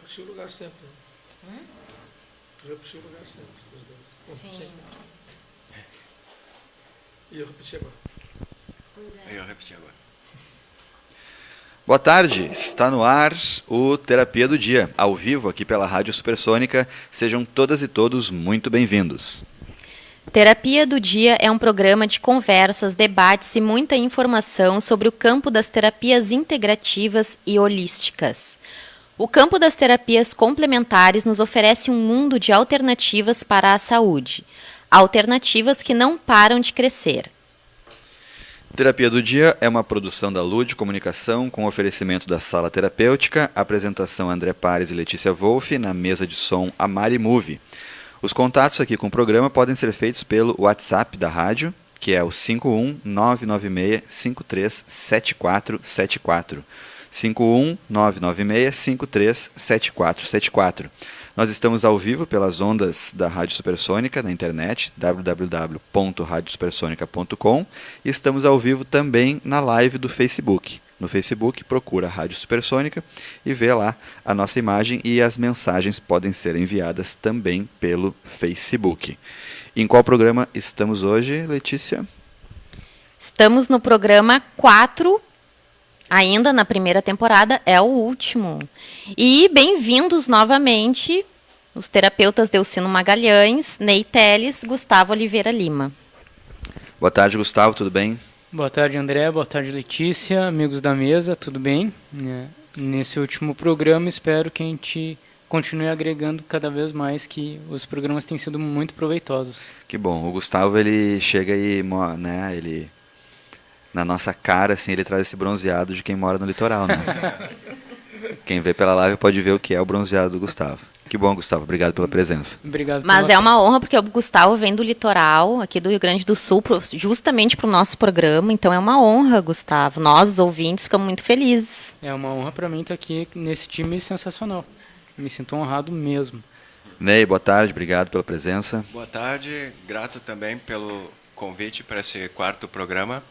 repetiu o lugar sempre. Tu repetiu o lugar sempre, vocês dois. Sim. E eu repeti agora. Eu repeti agora. Boa tarde, está no ar o Terapia do Dia, ao vivo aqui pela Rádio Supersônica. Sejam todas e todos muito bem-vindos. Terapia do Dia é um programa de conversas, debates e muita informação sobre o campo das terapias integrativas e holísticas. O campo das terapias complementares nos oferece um mundo de alternativas para a saúde. Alternativas que não param de crescer. Terapia do Dia é uma produção da Lud Comunicação com oferecimento da Sala Terapêutica, apresentação André Pares e Letícia Wolff, na mesa de som Amari Move. Os contatos aqui com o programa podem ser feitos pelo WhatsApp da rádio, que é o 51996537474. 51996537474. Nós estamos ao vivo pelas ondas da Rádio Supersônica na internet, www.radiosupersonica.com, e estamos ao vivo também na live do Facebook. No Facebook, procura Rádio Supersônica e vê lá a nossa imagem, e as mensagens podem ser enviadas também pelo Facebook. Em qual programa estamos hoje, Letícia? Estamos no programa 4, ainda na primeira temporada, é o último. E bem-vindos novamente os terapeutas Delcino Magalhães, Ney Teles, Gustavo Oliveira Lima. Boa tarde, Gustavo, tudo bem? Boa tarde, André. Boa tarde, Letícia. Amigos da mesa, tudo bem? Nesse último programa, espero que a gente continue agregando cada vez mais, que os programas têm sido muito proveitosos. Que bom. O Gustavo, ele chega e, né, ele, na nossa cara, assim, ele traz esse bronzeado de quem mora no litoral, né? Quem vê pela live pode ver o que é o bronzeado do Gustavo. Que bom, Gustavo. Obrigado pela presença. Obrigado. Mas é uma honra, porque o Gustavo vem do litoral, aqui do Rio Grande do Sul, justamente para o nosso programa. Então é uma honra, Gustavo. Nós, os ouvintes, ficamos muito felizes. É uma honra para mim estar aqui nesse time sensacional. Me sinto honrado mesmo. Ney, boa tarde. Obrigado pela presença. Boa tarde. Grato também pelo convite para esse quarto programa.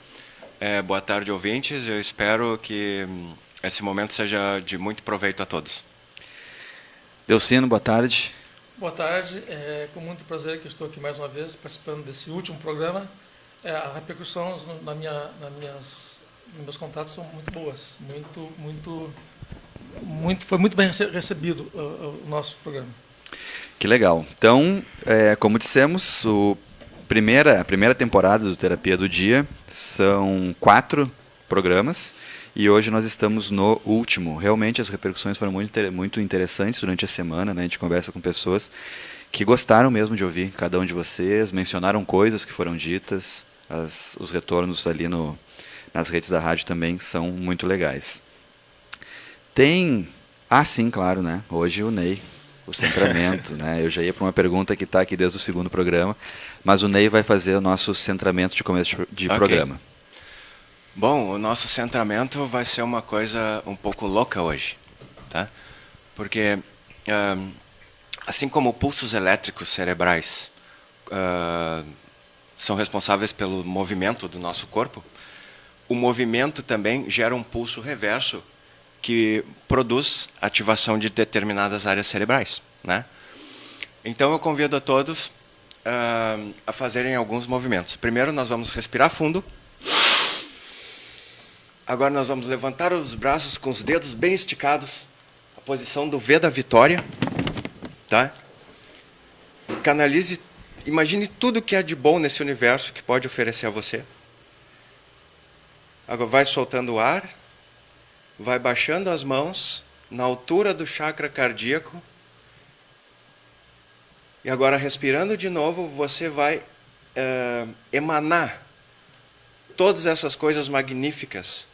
Boa tarde, ouvintes. Eu espero que esse momento seja de muito proveito a todos. Delcino, boa tarde. Boa tarde. É com muito prazer que eu estou aqui mais uma vez participando desse último programa. A repercussão nos meus contatos são muito boas. Foi muito bem recebido o nosso programa. Que legal. Então, como dissemos, a primeira temporada do Terapia do Dia são 4 programas. E hoje nós estamos no último. Realmente as repercussões foram muito interessantes durante a semana, né? A gente conversa com pessoas que gostaram mesmo de ouvir cada um de vocês, mencionaram coisas que foram ditas, os retornos ali nas redes da rádio também são muito legais. Sim, claro, né? Hoje o Ney, o centramento, né? Eu já ia para uma pergunta que está aqui desde o segundo programa, mas o Ney vai fazer o nosso centramento de começo de programa. Bom, o nosso centramento vai ser uma coisa um pouco louca hoje, tá? Porque, assim como pulsos elétricos cerebrais são responsáveis pelo movimento do nosso corpo, o movimento também gera um pulso reverso que produz ativação de determinadas áreas cerebrais, né? Então eu convido a todos a fazerem alguns movimentos. Primeiro nós vamos respirar fundo. Agora nós vamos levantar os braços com os dedos bem esticados, a posição do V da vitória, tá? Canalize, imagine tudo que há de bom nesse universo que pode oferecer a você. Agora vai soltando o ar, vai baixando as mãos na altura do chakra cardíaco. E agora respirando de novo, você vai emanar todas essas coisas magníficas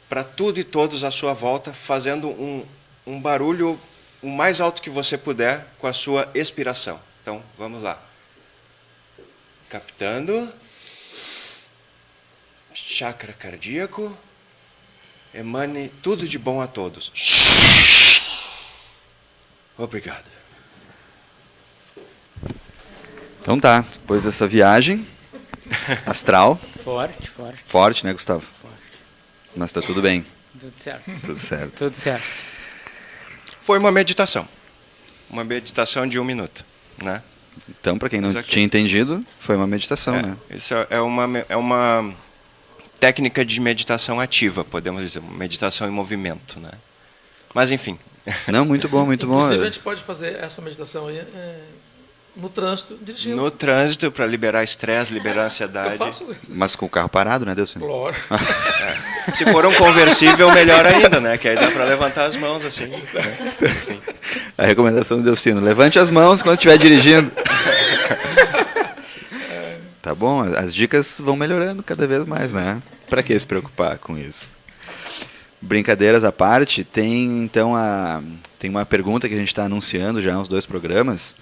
para tudo e todos à sua volta, fazendo um barulho o mais alto que você puder com a sua expiração. Então, vamos lá. Captando. Chakra cardíaco. Emane tudo de bom a todos. Obrigado. Então tá, depois dessa viagem astral. Forte. Forte, né, Gustavo? Mas tá tudo bem. Tudo certo. Tudo certo. Tudo certo. Foi uma meditação de 1 minuto, né? Então, para quem não tinha entendido, foi uma meditação, né? Isso é uma técnica de meditação ativa, podemos dizer, uma meditação em movimento, né? Mas, enfim. Não, muito bom, muito bom. Inclusive, a gente pode fazer essa meditação aí no trânsito, dirigindo. No trânsito, para liberar estresse, liberar ansiedade. Eu faço isso. Mas com o carro parado, né, Delcino? Claro. Se for um conversível, melhor ainda, né? Que aí dá para levantar as mãos assim. Né? Enfim. A recomendação do Delcino: levante as mãos quando estiver dirigindo. Tá bom, as dicas vão melhorando cada vez mais, né? Para que se preocupar com isso? Brincadeiras à parte, tem uma pergunta que a gente está anunciando já há uns 2 programas,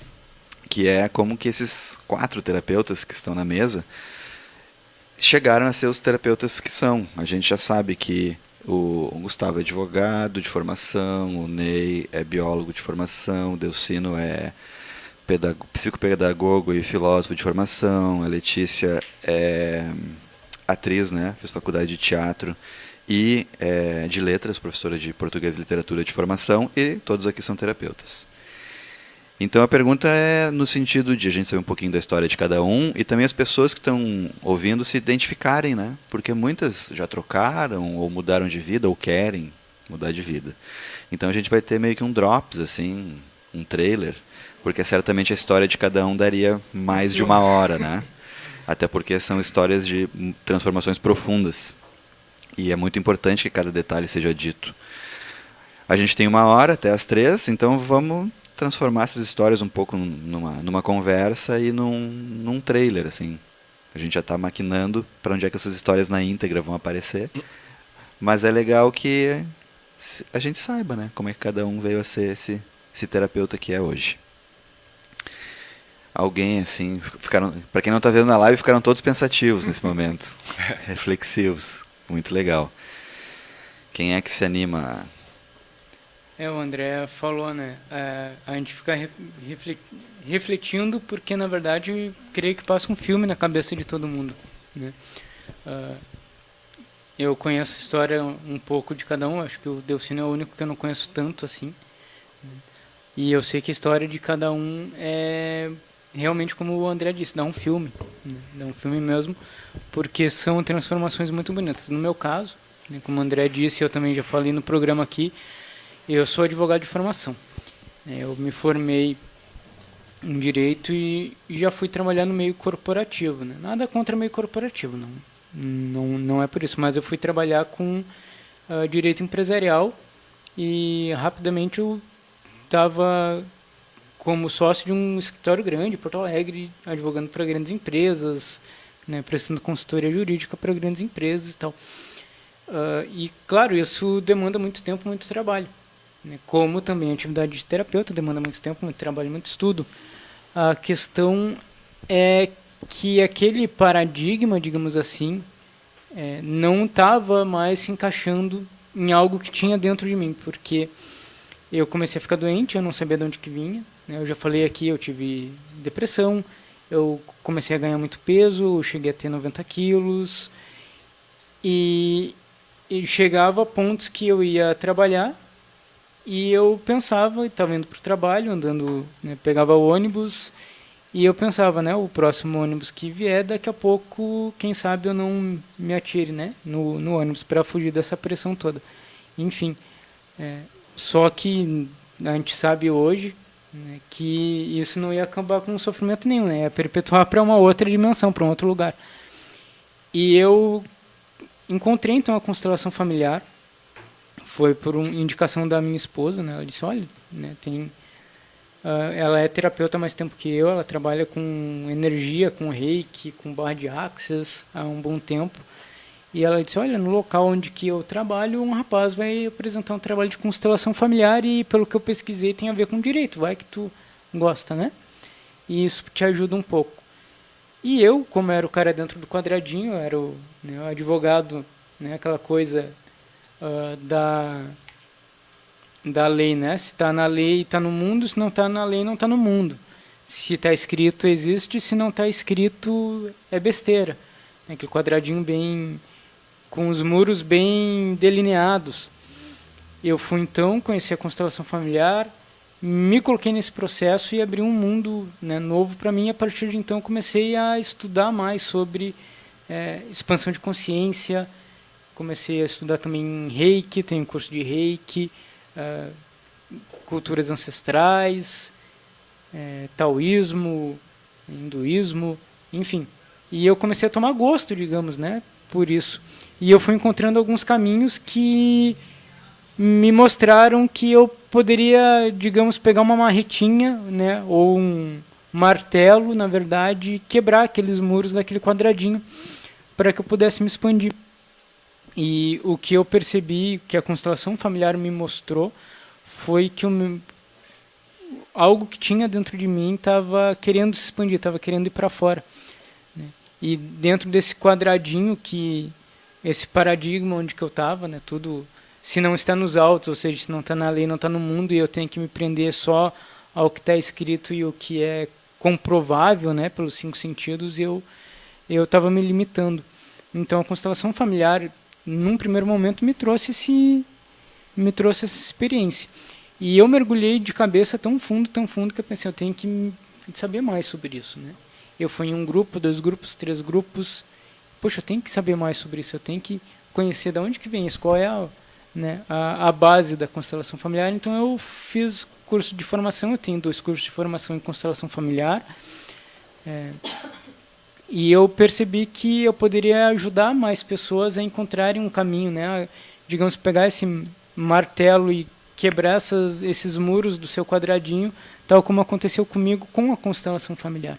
que é como que esses 4 terapeutas que estão na mesa chegaram a ser os terapeutas que são. A gente já sabe que o Gustavo é advogado de formação, o Ney é biólogo de formação, o Delcino é psicopedagogo e filósofo de formação, a Letícia é atriz, né? Fez faculdade de teatro e de letras, professora de português e literatura de formação, e todos aqui são terapeutas. Então a pergunta é no sentido de a gente saber um pouquinho da história de cada um e também as pessoas que estão ouvindo se identificarem, né? Porque muitas já trocaram ou mudaram de vida ou querem mudar de vida. Então a gente vai ter meio que um drops, assim, um trailer, porque certamente a história de cada um daria mais de 1 hora, né? Até porque são histórias de transformações profundas. E é muito importante que cada detalhe seja dito. A gente tem 1 hora até as 3, então vamos transformar essas histórias um pouco numa conversa e num trailer, assim. A gente já está maquinando para onde é que essas histórias na íntegra vão aparecer. Mas é legal que a gente saiba, né? Como é que cada um veio a ser esse terapeuta que é hoje. Alguém, assim, para quem não está vendo na live, ficaram todos pensativos nesse momento. Reflexivos. Muito legal. Quem é que se anima? O André falou, né? A gente fica refletindo porque, na verdade, creio que passa um filme na cabeça de todo mundo, né? Eu conheço a história um pouco de cada um. Acho que o Delcino é o único que eu não conheço tanto assim. E eu sei que a história de cada um é realmente, como o André disse, dá um filme, né? Dá um filme mesmo, porque são transformações muito bonitas. No meu caso, né, como o André disse, eu também já falei no programa aqui, eu sou advogado de formação. Eu me formei em Direito e já fui trabalhar no meio corporativo, né? Nada contra o meio corporativo, não é por isso, mas eu fui trabalhar com Direito Empresarial e rapidamente eu estava como sócio de um escritório grande, Porto Alegre, advogando para grandes empresas, né, prestando consultoria jurídica para grandes empresas e tal. E, claro, isso demanda muito tempo, muito trabalho, né, como também a atividade de terapeuta demanda muito tempo, muito trabalho, muito estudo. A questão é que aquele paradigma, digamos assim, não estava mais se encaixando em algo que tinha dentro de mim, porque eu comecei a ficar doente, eu não sabia de onde que vinha. Eu já falei aqui, eu tive depressão, eu comecei a ganhar muito peso, eu cheguei a ter 90 quilos, e chegava a pontos que eu ia trabalhar, e eu pensava, estava indo para o trabalho, andando, né, pegava o ônibus, e eu pensava, né, o próximo ônibus que vier, daqui a pouco, quem sabe eu não me atire, né, no ônibus, para fugir dessa pressão toda. Enfim, só que a gente sabe hoje, né, que isso não ia acabar com sofrimento nenhum, né, ia perpetuar para uma outra dimensão, para um outro lugar. E eu encontrei então a constelação familiar, foi por uma indicação da minha esposa, né, ela disse, olha, né, ela é terapeuta há mais tempo que eu, ela trabalha com energia, com reiki, com barra de axis há um bom tempo. E ela disse, olha, no local onde que eu trabalho, um rapaz vai apresentar um trabalho de constelação familiar e, pelo que eu pesquisei, tem a ver com direito, vai que tu gosta, né? E isso te ajuda um pouco. E eu, como era o cara dentro do quadradinho, era o advogado, né, aquela coisa da lei, né? Se está na lei, está no mundo, se não está na lei, não está no mundo. Se está escrito, existe, se não está escrito, é besteira. Aquele quadradinho bem, com os muros bem delineados. eu fui então conhecer a constelação familiar, me coloquei nesse processo e abri um mundo, né, novo para mim. A partir de então comecei a estudar mais sobre expansão de consciência, comecei a estudar também Reiki, tenho um curso de Reiki, culturas ancestrais, taoísmo, hinduísmo, enfim. E eu comecei a tomar gosto, digamos, né, por isso. E eu fui encontrando alguns caminhos que me mostraram que eu poderia, digamos, pegar uma marretinha, né, ou um martelo, na verdade, quebrar aqueles muros daquele quadradinho para que eu pudesse me expandir. E o que eu percebi, que a constelação familiar me mostrou, foi que algo que tinha dentro de mim estava querendo se expandir, estava querendo ir para fora, né? E dentro desse quadradinho, esse paradigma onde que eu estava, né, tudo, se não está nos autos, ou seja, se não está na lei, não está no mundo, e eu tenho que me prender só ao que está escrito e o que é comprovável, né, pelos 5 sentidos, eu estava me limitando. Então a constelação familiar, num primeiro momento, me trouxe essa experiência. E eu mergulhei de cabeça tão fundo que eu pensei, eu tenho que saber mais sobre isso, né? Eu fui em 1 grupo, 2 grupos, 3 grupos. Poxa, eu tenho que saber mais sobre isso, eu tenho que conhecer de onde que vem isso, qual é a base da constelação familiar. Então eu fiz curso de formação, eu tenho 2 cursos de formação em constelação familiar. E eu percebi que eu poderia ajudar mais pessoas a encontrarem um caminho, né? Digamos, pegar esse martelo e quebrar esses muros do seu quadradinho, tal como aconteceu comigo com a constelação familiar.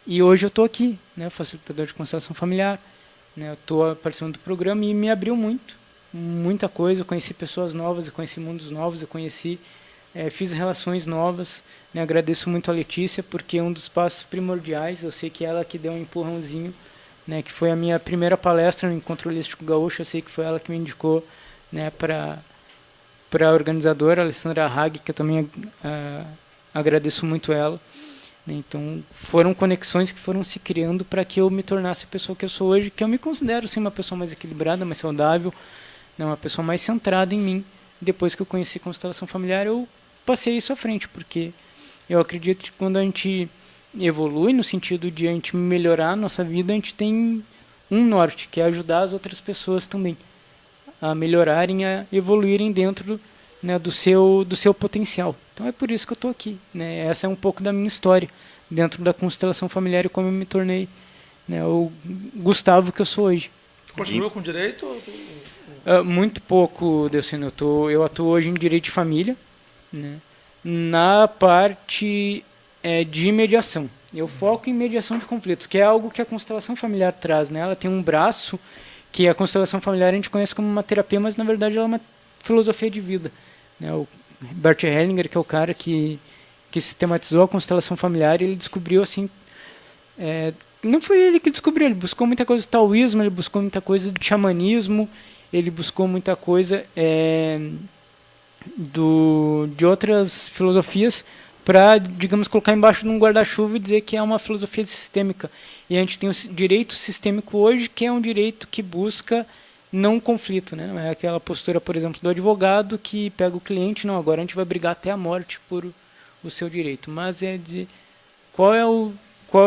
E hoje eu estou aqui, né, facilitador de constelação familiar, né, eu estou participando do programa e me abriu muita coisa. Eu conheci pessoas novas, eu conheci mundos novos, eu fiz relações novas, né, agradeço muito a Letícia, porque é um dos passos primordiais, eu sei que ela que deu um empurrãozinho, né, que foi a minha primeira palestra no Encontro Holístico Gaúcho, eu sei que foi ela que me indicou, né, para a organizadora, Alessandra Hag, que eu também agradeço muito ela. Então, foram conexões que foram se criando para que eu me tornasse a pessoa que eu sou hoje, que eu me considero sim uma pessoa mais equilibrada, mais saudável, né, uma pessoa mais centrada em mim. Depois que eu conheci constelação familiar, eu passei isso à frente, porque eu acredito que quando a gente evolui no sentido de a gente melhorar a nossa vida, a gente tem um norte, que é ajudar as outras pessoas também a melhorarem, a evoluírem dentro, né, do seu potencial. Então é por isso que eu estou aqui, né? Essa é um pouco da minha história dentro da constelação familiar e como eu me tornei, né, o Gustavo que eu sou hoje. Continua com direito? Muito pouco, Delcino. Eu atuo hoje em direito de família, né, na parte de mediação. Eu foco em mediação de conflitos, que é algo que a constelação familiar traz, né? Ela tem um braço que a constelação familiar a gente conhece como uma terapia, mas na verdade ela é uma filosofia de vida, né? O Bert Hellinger, que é o cara que sistematizou a constelação familiar, ele descobriu assim, não foi ele que descobriu, ele buscou muita coisa do taoísmo, ele buscou muita coisa do xamanismo, ele buscou muita coisa de outras filosofias para, digamos, colocar embaixo de um guarda-chuva e dizer que é uma filosofia sistêmica. E a gente tem o direito sistêmico hoje, que é um direito que busca não conflito, né? Não é aquela postura, por exemplo, do advogado que pega o cliente, não, agora a gente vai brigar até a morte por o seu direito. Mas é de qual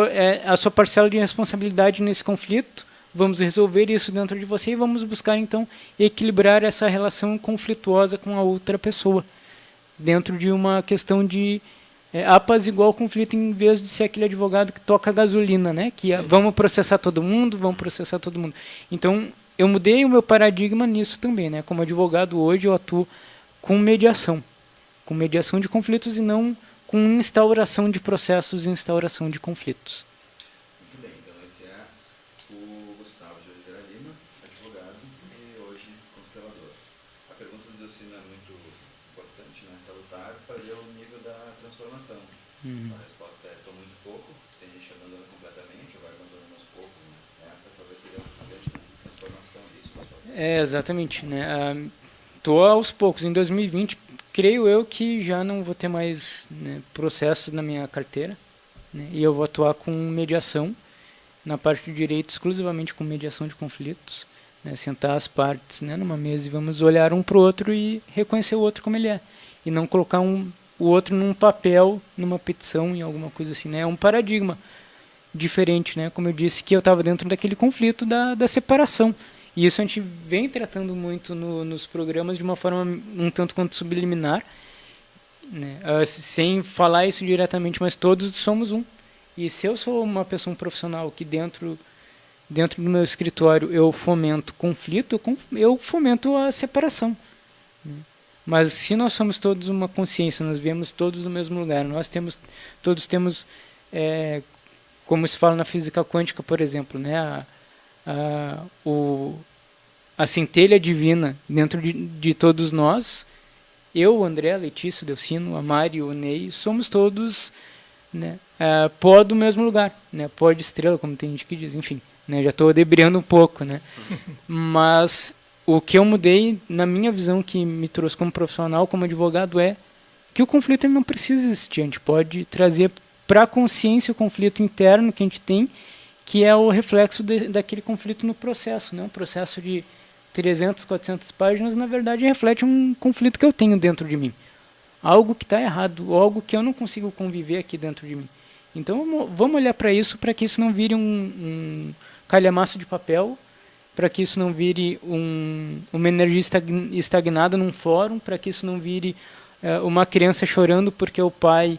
é a sua parcela de responsabilidade nesse conflito, vamos resolver isso dentro de você e vamos buscar, então, equilibrar essa relação conflituosa com a outra pessoa, dentro de uma questão de apaziguar o conflito, em vez de ser aquele advogado que toca gasolina, né? Que vamos processar todo mundo. Então, eu mudei o meu paradigma nisso também, né? Como advogado hoje eu atuo com mediação de conflitos e não com instauração de processos e instauração de conflitos. Muito bem, então esse é o Gustavo de Oliveira Lima, advogado e hoje constelador. A pergunta do Delcino é muito importante, né? Salutar, para ver o nível da transformação. A resposta é: estou muito pouco, tem gente que abandona completamente, vai abandonando aos poucos, né? Essa talvez seja uma grande transformação disso, pessoal. Exatamente, né? Estou aos poucos. Em 2020, creio eu que já não vou ter mais, né, processos na minha carteira, né, e eu vou atuar com mediação, na parte de direito, exclusivamente com mediação de conflitos, né, sentar as partes, né, numa mesa e vamos olhar um para o outro e reconhecer o outro como ele é. E não colocar o outro num papel, numa petição, em alguma coisa assim. Né? É um paradigma diferente, né? Como eu disse, que eu estava dentro daquele conflito da separação. E isso a gente vem tratando muito nos programas de uma forma um tanto quanto subliminar, né? Sem falar isso diretamente, mas todos somos um. E se eu sou uma pessoa, um profissional que dentro do meu escritório eu fomento conflito, eu fomento a separação. Né? Mas se nós somos todos uma consciência, nós viemos todos no mesmo lugar, todos temos, como se fala na física quântica, por exemplo, né? A centelha divina dentro de todos nós, eu, o André, a Letícia, o Delcino, a Mari, o Ney, somos todos, né, pó do mesmo lugar, né, pó de estrela, como tem gente que diz, enfim, né, já estou debriando um pouco, né, mas o que eu mudei na minha visão, que me trouxe como profissional, como advogado, é que o conflito não precisa existir, a gente pode trazer para a consciência o conflito interno que a gente tem, que é o reflexo daquele conflito no processo, né, um processo de 300, 400 páginas, na verdade, reflete um conflito que eu tenho dentro de mim. Algo que está errado, algo que eu não consigo conviver aqui dentro de mim. Então, vamos olhar para isso, para que isso não vire um calhamaço de papel, para que isso não vire uma energia estagnada num fórum, para que isso não vire uma criança chorando porque o pai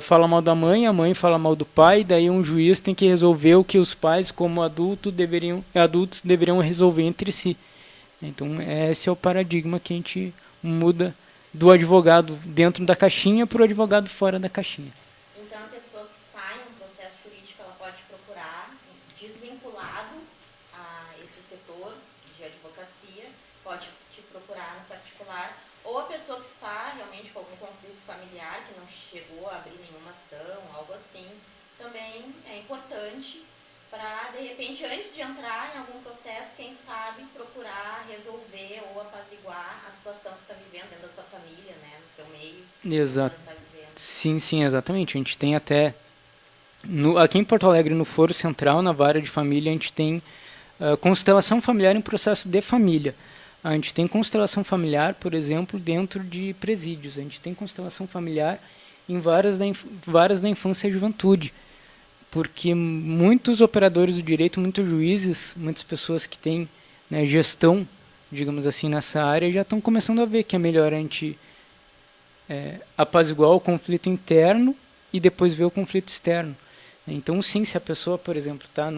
fala mal da mãe, a mãe fala mal do pai, daí um juiz tem que resolver o que os pais, como adultos deveriam resolver entre si. Então, esse é o paradigma que a gente muda do advogado dentro da caixinha para o advogado fora da caixinha. Então, a pessoa que está em um processo jurídico, ela pode procurar, desvinculado a esse setor de advocacia, pode te procurar no particular, ou a pessoa que está realmente com algum conflito familiar, que não chegou a abrir nenhuma ação, algo assim, também é importante para, de repente, antes de entrar em algum processo, quem sabe, procurar resolver ou apaziguar a situação que está vivendo dentro da sua família, né, no seu meio. Exato. Sim, exatamente. A gente tem até, aqui em Porto Alegre, no Foro Central, na Vara de Família, a gente tem constelação familiar em processo de família. A gente tem constelação familiar, por exemplo, dentro de presídios. A gente tem constelação familiar em varas da infância e juventude. Porque muitos operadores do direito, muitos juízes, muitas pessoas que têm, né, gestão, digamos assim, nessa área, já estão começando a ver que é melhor a gente apaziguar o conflito interno e depois ver o conflito externo. Então, sim, se a pessoa, por exemplo, está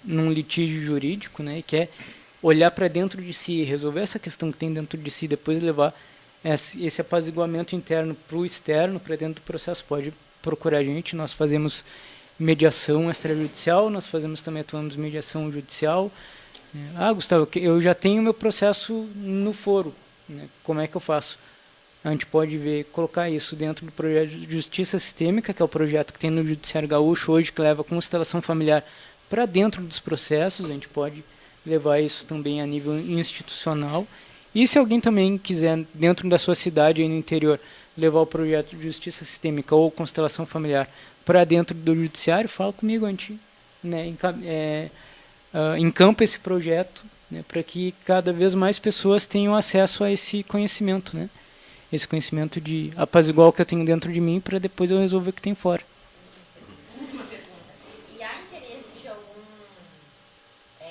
num litígio jurídico, né, e quer olhar para dentro de si, resolver essa questão que tem dentro de si, depois levar esse apaziguamento interno para o externo, para dentro do processo, pode procurar a gente. Nós fazemos mediação extrajudicial, nós atuamos mediação judicial. Gustavo, eu já tenho meu processo no foro, né? Como é que eu faço? A gente pode colocar isso dentro do projeto de Justiça Sistêmica, que é o projeto que tem no Judiciário Gaúcho hoje, que leva a constelação familiar para dentro dos processos. A gente pode levar isso também a nível institucional. E se alguém também quiser, dentro da sua cidade, aí no interior, levar o projeto de Justiça Sistêmica ou constelação familiar para dentro do judiciário, fala comigo, a gente, né, encampa esse projeto, né, para que cada vez mais pessoas tenham acesso a esse conhecimento, né? Esse conhecimento de apaziguar o que eu tenho dentro de mim para depois eu resolver o que tem fora. Última pergunta. E há interesse de algum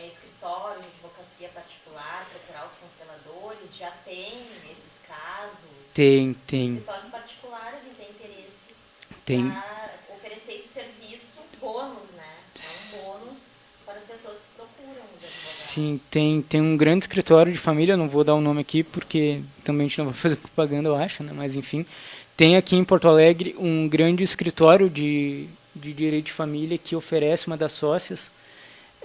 escritório de advocacia particular procurar os consteladores? Já tem esses casos? Tem. Escritórios particulares e tem interesse para oferecer esse serviço, bônus, né? É um bônus para as pessoas que procuram os advogados. Sim, tem um grande escritório de família, não vou dar o nome aqui porque também a gente não vai fazer propaganda, eu acho, né? Mas enfim, tem aqui em Porto Alegre um grande escritório de direito de família que oferece, uma das sócias.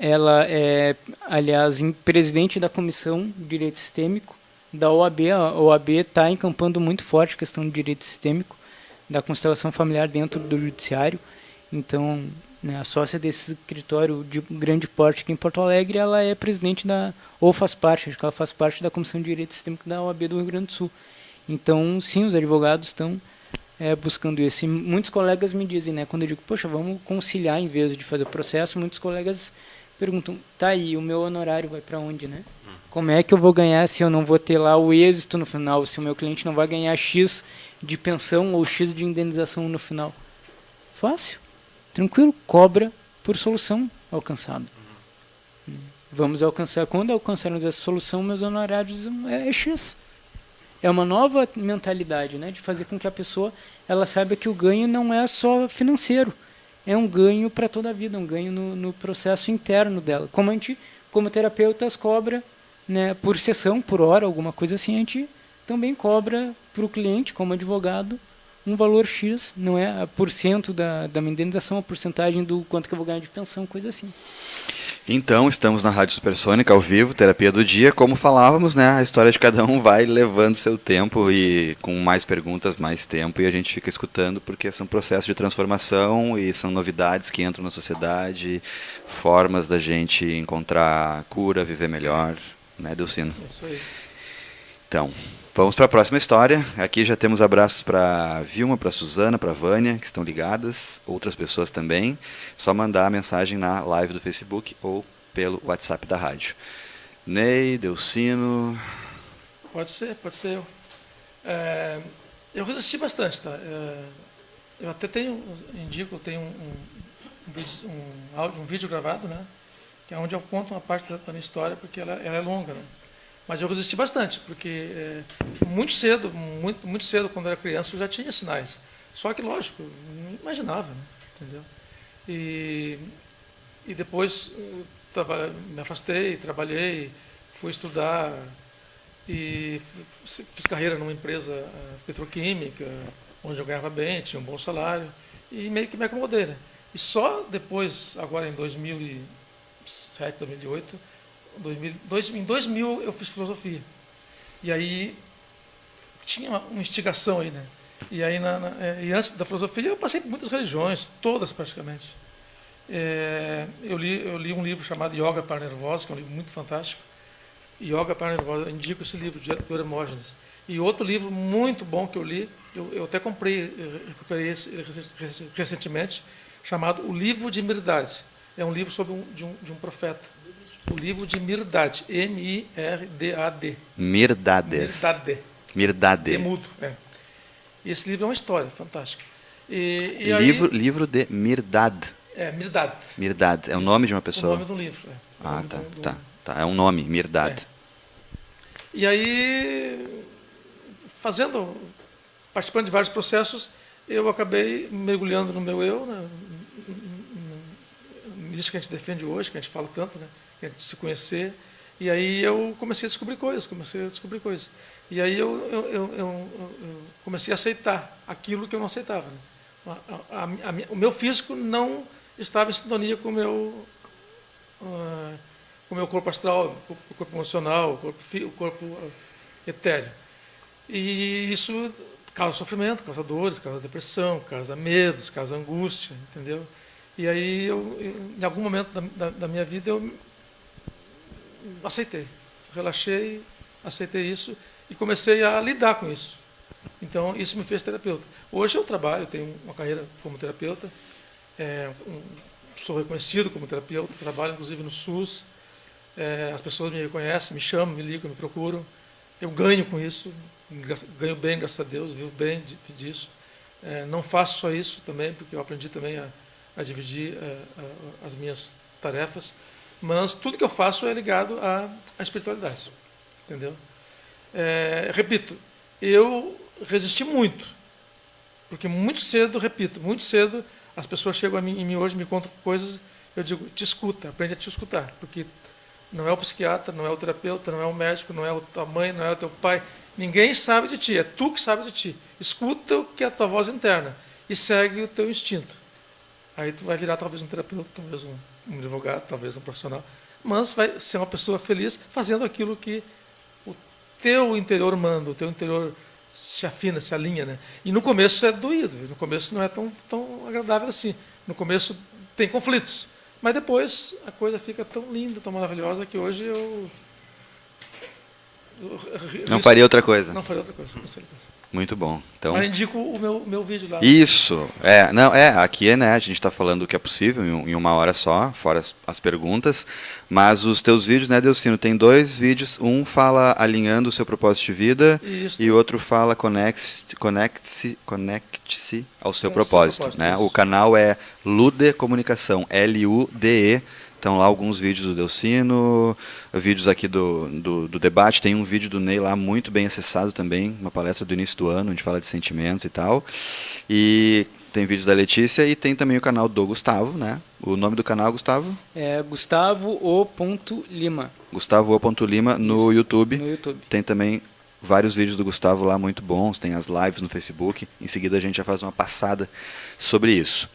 Ela é, aliás, presidente da Comissão de Direito Sistêmico da OAB. A OAB está encampando muito forte a questão do direito sistêmico, da constelação familiar dentro do judiciário. Então, né, a sócia desse escritório de grande porte aqui em Porto Alegre, ela é presidente ou faz parte, acho que ela faz parte da Comissão de Direito Sistêmico da OAB do Rio Grande do Sul. Então, sim, os advogados estão buscando isso. E muitos colegas me dizem, né, quando eu digo, poxa, vamos conciliar em vez de fazer o processo, muitos colegas perguntam, tá aí, o meu honorário vai para onde, né? Como é que eu vou ganhar se eu não vou ter lá o êxito no final, se o meu cliente não vai ganhar X de pensão ou X de indenização no final? Fácil, tranquilo, cobra por solução alcançada. Vamos alcançar, quando alcançarmos essa solução, meus honorários é X. É uma nova mentalidade, né, de fazer com que a pessoa ela saiba que o ganho não é só financeiro, é um ganho para toda a vida, um ganho no processo interno dela. Como a gente, como terapeutas, cobra, né, por sessão, por hora, alguma coisa assim, a gente também cobra para o cliente, como advogado, um valor X, não é a porcento da minha indenização, a porcentagem do quanto que eu vou ganhar de pensão, coisa assim. Então, estamos na Rádio Supersônica, ao vivo, Terapia do Dia. Como falávamos, né, a história de cada um vai levando seu tempo e com mais perguntas, mais tempo, e a gente fica escutando porque são processos de transformação e são novidades que entram na sociedade, formas da gente encontrar cura, viver melhor, né, Delcino? Isso aí. Então, vamos para a próxima história. Aqui já temos abraços para a Vilma, para a Suzana, para a Vânia, que estão ligadas, outras pessoas também. Só mandar a mensagem na live do Facebook ou pelo WhatsApp da rádio. Ney, Delcino... Pode ser eu. Eu resisti bastante, tá? Eu até tenho, indico, eu tenho um vídeo gravado, né? Que é onde eu conto uma parte da minha história, porque ela é longa, né? Mas eu resisti bastante, porque muito cedo, quando eu era criança, eu já tinha sinais. Só que, lógico, não imaginava, né? Entendeu? E depois me afastei, trabalhei, fui estudar e fiz carreira numa empresa petroquímica, onde eu ganhava bem, tinha um bom salário, e meio que me acomodei, né? E só depois, agora em 2007, 2008, em 2000 eu fiz filosofia. E aí tinha uma instigação aí, né? E aí e antes da filosofia eu passei por muitas religiões, todas praticamente. Eu li um livro chamado Yoga para Nervosos, que é um livro muito fantástico. Yoga para Nervosos, eu indico esse livro do Hermógenes. E outro livro muito bom que eu li, eu até recuperei recentemente, chamado O Livro de Mirdad. É um livro sobre de um profeta. O livro de Mirdad, M-I-R-D-A-D. Mirdades. Mirdade. De mudo, E esse livro é uma história fantástica. Livro de Mirdad. Mirdad. Mirdad, é o nome de uma pessoa? O nome de um livro. Tá, é um nome, Mirdad. E aí, participando de vários processos, eu acabei mergulhando no meu eu, né? Isso que a gente defende hoje, que a gente fala tanto, né? Que a gente se conhecer. E aí eu comecei a descobrir coisas. E aí eu comecei a aceitar aquilo que eu não aceitava, né? O meu físico não estava em sintonia com o meu corpo astral, o corpo emocional, o corpo etéreo. E isso causa sofrimento, causa dores, causa depressão, causa medos, causa angústia, entendeu? E aí, em algum momento da minha vida, eu aceitei, relaxei, aceitei isso e comecei a lidar com isso. Então, isso me fez terapeuta. Hoje eu trabalho, tenho uma carreira como terapeuta, sou reconhecido como terapeuta, trabalho inclusive no SUS, as pessoas me reconhecem, me chamam, me ligam, me procuram, eu ganho com isso, ganho bem, graças a Deus, vivo bem disso. Não faço só isso também, porque eu aprendi também a dividir as minhas tarefas, mas tudo que eu faço é ligado à espiritualidade, entendeu? Repito, eu resisti muito, porque muito cedo as pessoas chegam em mim hoje, me contam coisas, eu digo, te escuta, aprende a te escutar, porque não é o psiquiatra, não é o terapeuta, não é o médico, não é a tua mãe, não é o teu pai, ninguém sabe de ti, é tu que sabe de ti. Escuta o que é a tua voz interna e segue o teu instinto. Aí tu vai virar talvez um terapeuta, talvez um advogado, talvez um profissional, mas vai ser uma pessoa feliz fazendo aquilo que o teu interior manda, o teu interior se afina, se alinha, né? E no começo é doído, no começo não é tão agradável assim. No começo tem conflitos, mas depois a coisa fica tão linda, tão maravilhosa que hoje Não faria outra coisa. Não faria outra coisa, com certeza. Muito bom. Então, Mas indico o meu vídeo lá. isso. Aqui né, a gente está falando o que é possível em uma hora só, fora as perguntas. Mas os teus vídeos, né, Delcino, tem 2 vídeos. Um fala alinhando o seu propósito de vida. Isso. E outro fala conecte-se ao seu propósito. Né? Isso. O canal é Lude Comunicação, Lude. Então lá alguns vídeos do Delcino, vídeos aqui do debate, tem um vídeo do Ney lá muito bem acessado também, uma palestra do início do ano, onde fala de sentimentos e tal. E tem vídeos da Letícia e tem também o canal do Gustavo, né? O nome do canal, Gustavo? É Gustavo.Lima. Gustavo.Lima no YouTube. No YouTube. Tem também vários vídeos do Gustavo lá muito bons, tem as lives no Facebook. Em seguida a gente já faz uma passada sobre isso.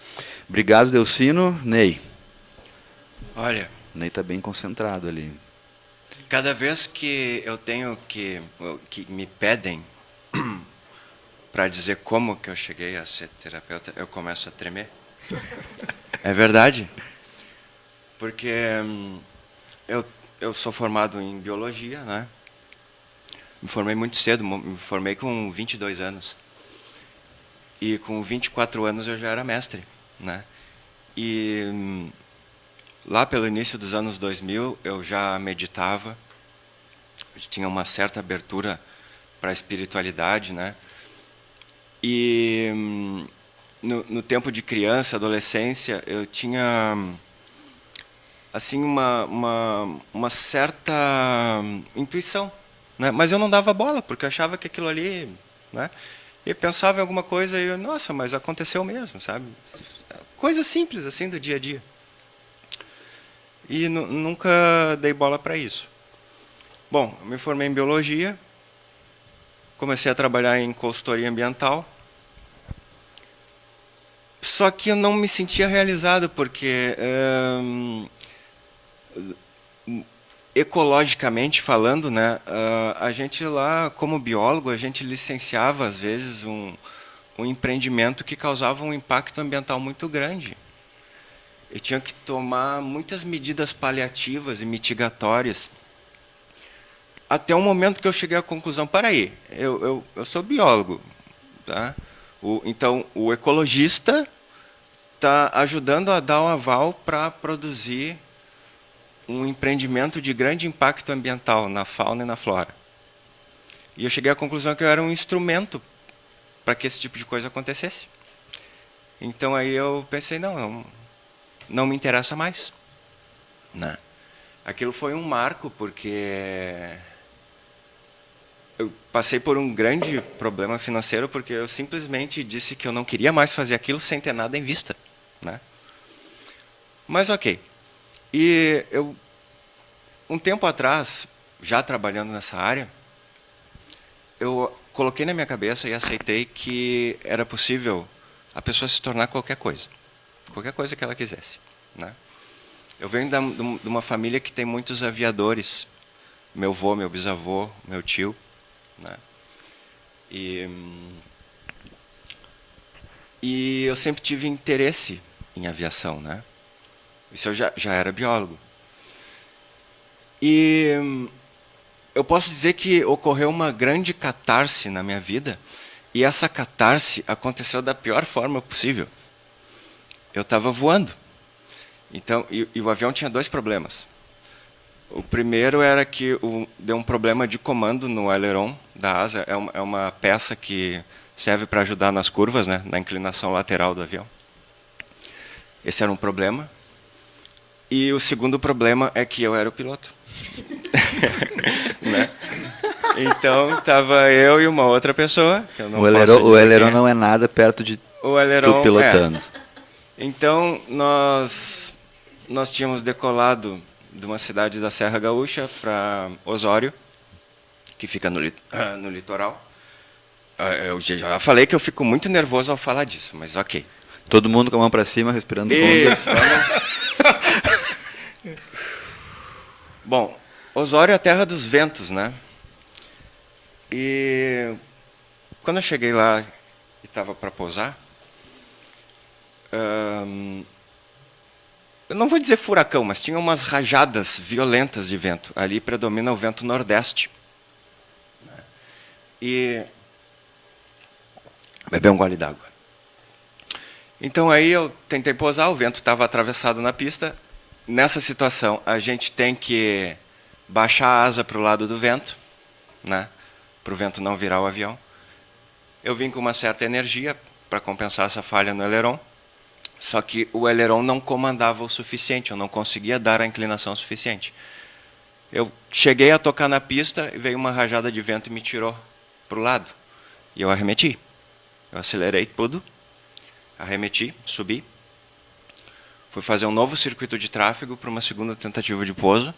Obrigado, Delcino. Ney. Olha, O Ney está bem concentrado ali. cada vez que eu tenho que me pedem para dizer como que eu cheguei a ser terapeuta, eu começo a tremer. É verdade. Porque eu sou formado em biologia, né? Me formei muito cedo, me formei com 22 anos. E com 24 anos eu já era mestre, né? E lá pelo início dos anos 2000, eu já meditava, eu tinha uma certa abertura para a espiritualidade, né? E no tempo de criança, adolescência, eu tinha assim uma certa intuição, né? Mas eu não dava bola, porque eu achava que aquilo ali, né? E pensava em alguma coisa e eu, nossa, mas aconteceu mesmo, sabe? Coisa simples assim do dia a dia. E nunca dei bola para isso. Bom, eu me formei em biologia, comecei a trabalhar em consultoria ambiental, só que eu não me sentia realizado, porque ecologicamente falando, né, a gente lá, como biólogo, a gente licenciava, às vezes, um empreendimento que causava um impacto ambiental muito grande. Eu tinha que tomar muitas medidas paliativas e mitigatórias. Até o momento que eu cheguei à conclusão, para aí, eu sou biólogo. Tá? Então, o ecologista está ajudando a dar um aval para produzir um empreendimento de grande impacto ambiental na fauna e na flora. E eu cheguei à conclusão que eu era um instrumento para que esse tipo de coisa acontecesse. Então, aí eu pensei, não me interessa mais. Não. Aquilo foi um marco, porque eu passei por um grande problema financeiro, porque eu simplesmente disse que eu não queria mais fazer aquilo sem ter nada em vista. Né? Mas ok. E eu, um tempo atrás, já trabalhando nessa área, eu coloquei na minha cabeça e aceitei que era possível a pessoa se tornar qualquer coisa que ela quisesse. Né? Eu venho de uma família que tem muitos aviadores, meu avô, meu bisavô, meu tio. Né? E eu sempre tive interesse em aviação. Né? Isso eu já era biólogo. E eu posso dizer que ocorreu uma grande catarse na minha vida, e essa catarse aconteceu da pior forma possível. Eu estava voando. Então, e o avião tinha 2 problemas. O primeiro era que deu um problema de comando no aileron da asa. É uma peça que serve para ajudar nas curvas, né, na inclinação lateral do avião. Esse era um problema. E o segundo problema é que eu era o piloto. Né? Então, estava eu e uma outra pessoa. Que eu não o aileron não é nada perto de tu pilotando. Então, nós tínhamos decolado de uma cidade da Serra Gaúcha para Osório, que fica no litoral. Eu já falei que eu fico muito nervoso ao falar disso, mas ok. Todo mundo com a mão para cima, respirando fundo. Isso. Bom, Osório é a terra dos ventos, né? E quando eu cheguei lá e estava para pousar, eu não vou dizer furacão, mas tinha umas rajadas violentas de vento. Ali predomina o vento nordeste. e beber um gole d'água. Então aí eu tentei pousar, o vento estava atravessado na pista. Nessa situação, a gente tem que baixar a asa para o lado do vento, né, para o vento não virar o avião. Eu vim com uma certa energia para compensar essa falha no aileron, só que o aileron não comandava o suficiente, eu não conseguia dar a inclinação suficiente. Eu cheguei a tocar na pista e veio uma rajada de vento e me tirou para o lado. E eu arremeti. Eu acelerei tudo, arremeti, subi. Fui fazer um novo circuito de tráfego para uma segunda tentativa de pouso.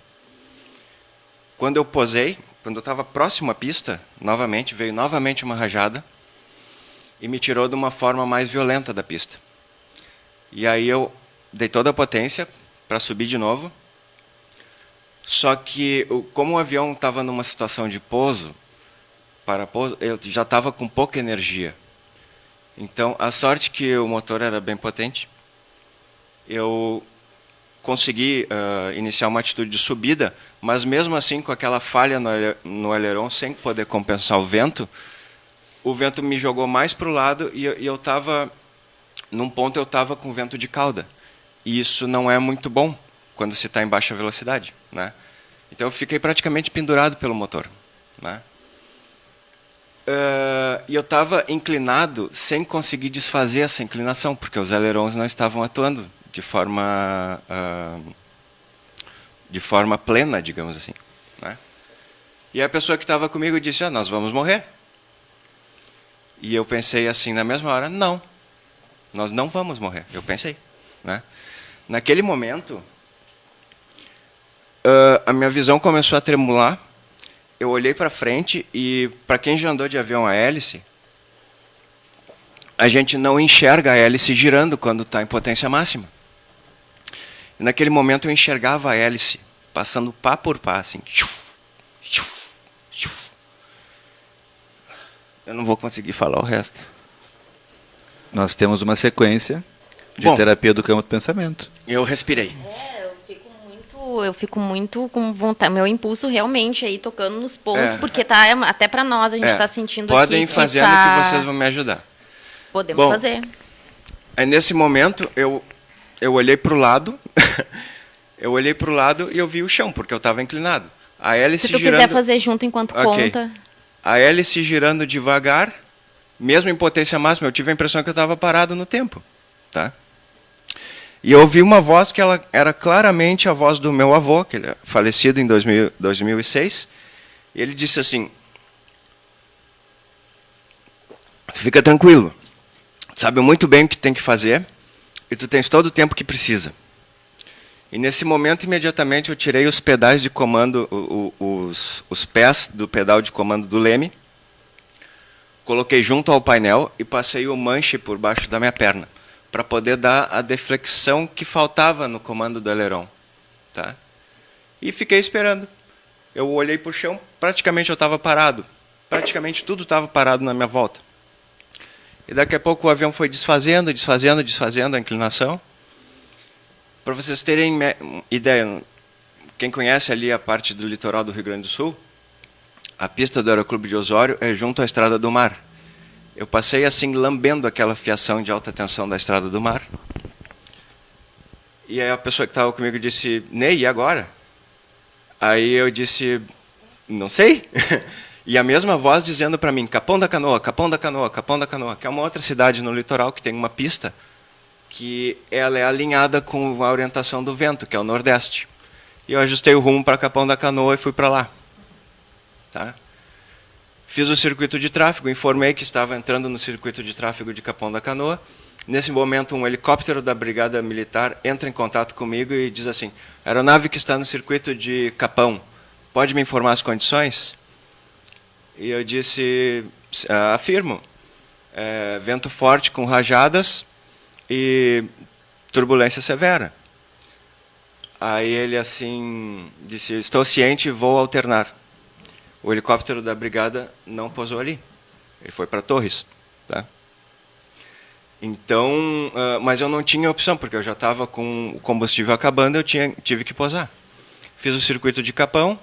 Quando eu posei, quando eu estava próximo à pista, novamente, veio novamente uma rajada e me tirou de uma forma mais violenta da pista. E aí eu dei toda a potência para subir de novo. Só que, como o avião estava numa situação de pouso, eu já estava com pouca energia. Então, a sorte que o motor era bem potente, eu consegui iniciar uma atitude de subida, mas mesmo assim, com aquela falha no aileron, sem poder compensar o vento me jogou mais para o lado e eu estava, num ponto eu estava com vento de cauda. E isso não é muito bom quando se está em baixa velocidade, né? Então eu fiquei praticamente pendurado pelo motor, né? E eu estava inclinado sem conseguir desfazer essa inclinação, porque os ailerons não estavam atuando de forma plena, digamos assim, né? E a pessoa que estava comigo disse: nós vamos morrer. E eu pensei assim na mesma hora: não, nós não vamos morrer. Eu pensei, né? Naquele momento, a minha visão começou a tremular. Eu olhei para frente e, para quem já andou de avião a hélice, a gente não enxerga a hélice girando quando está em potência máxima. E naquele momento eu enxergava a hélice passando pá por pá, assim. Eu não vou conseguir falar o resto. Nós temos uma sequência de terapia do campo do pensamento. Eu respirei. Eu fico muito com vontade. Meu impulso realmente aí tocando nos pontos, porque tá até para nós a gente está sentindo podem aqui. Podem fazendo que vocês vão me ajudar. Podemos fazer. Aí nesse momento eu olhei para o lado, eu olhei para o lado e eu vi o chão, porque eu estava inclinado. A hélice Se tu girando, quiser fazer junto enquanto conta. A hélice girando devagar, mesmo em potência máxima, eu tive a impressão que eu estava parado no tempo, tá? E eu ouvi uma voz que ela era claramente a voz do meu avô, que ele é falecido em 2006. E ele disse assim: fica tranquilo, sabe muito bem o que tem que fazer e tu tens todo o tempo que precisa. E nesse momento, imediatamente, eu tirei os pedais de comando, os pés do pedal de comando do leme, coloquei junto ao painel e passei o manche por baixo da minha perna, para poder dar a deflexão que faltava no comando do aileron, tá? E fiquei esperando. Eu olhei para o chão, praticamente eu estava parado. Praticamente tudo estava parado na minha volta. E daqui a pouco o avião foi desfazendo a inclinação. Para vocês terem ideia, quem conhece ali a parte do litoral do Rio Grande do Sul, a pista do Aeroclube de Osório é junto à Estrada do Mar. Eu passei assim, lambendo aquela fiação de alta tensão da Estrada do Mar. E aí a pessoa que estava comigo disse: Ney, e agora? Aí eu disse: não sei. E a mesma voz dizendo para mim: Capão da Canoa, Capão da Canoa, Capão da Canoa, que é uma outra cidade no litoral que tem uma pista que ela é alinhada com a orientação do vento, que é o nordeste. E eu ajustei o rumo para Capão da Canoa e fui para lá. Tá? Fiz o circuito de tráfego, informei que estava entrando no circuito de tráfego de Capão da Canoa. Nesse momento, um helicóptero da Brigada Militar entra em contato comigo e diz assim: aeronave que está no circuito de Capão, pode me informar as condições? E eu disse: afirmo, vento forte com rajadas e turbulência severa. Aí ele assim disse: estou ciente, vou alternar. O helicóptero da brigada não pousou ali. Ele foi para Torres. Tá? Então, mas eu não tinha opção, porque eu já estava com o combustível acabando, eu tive que pousar. Fiz o circuito de Capão,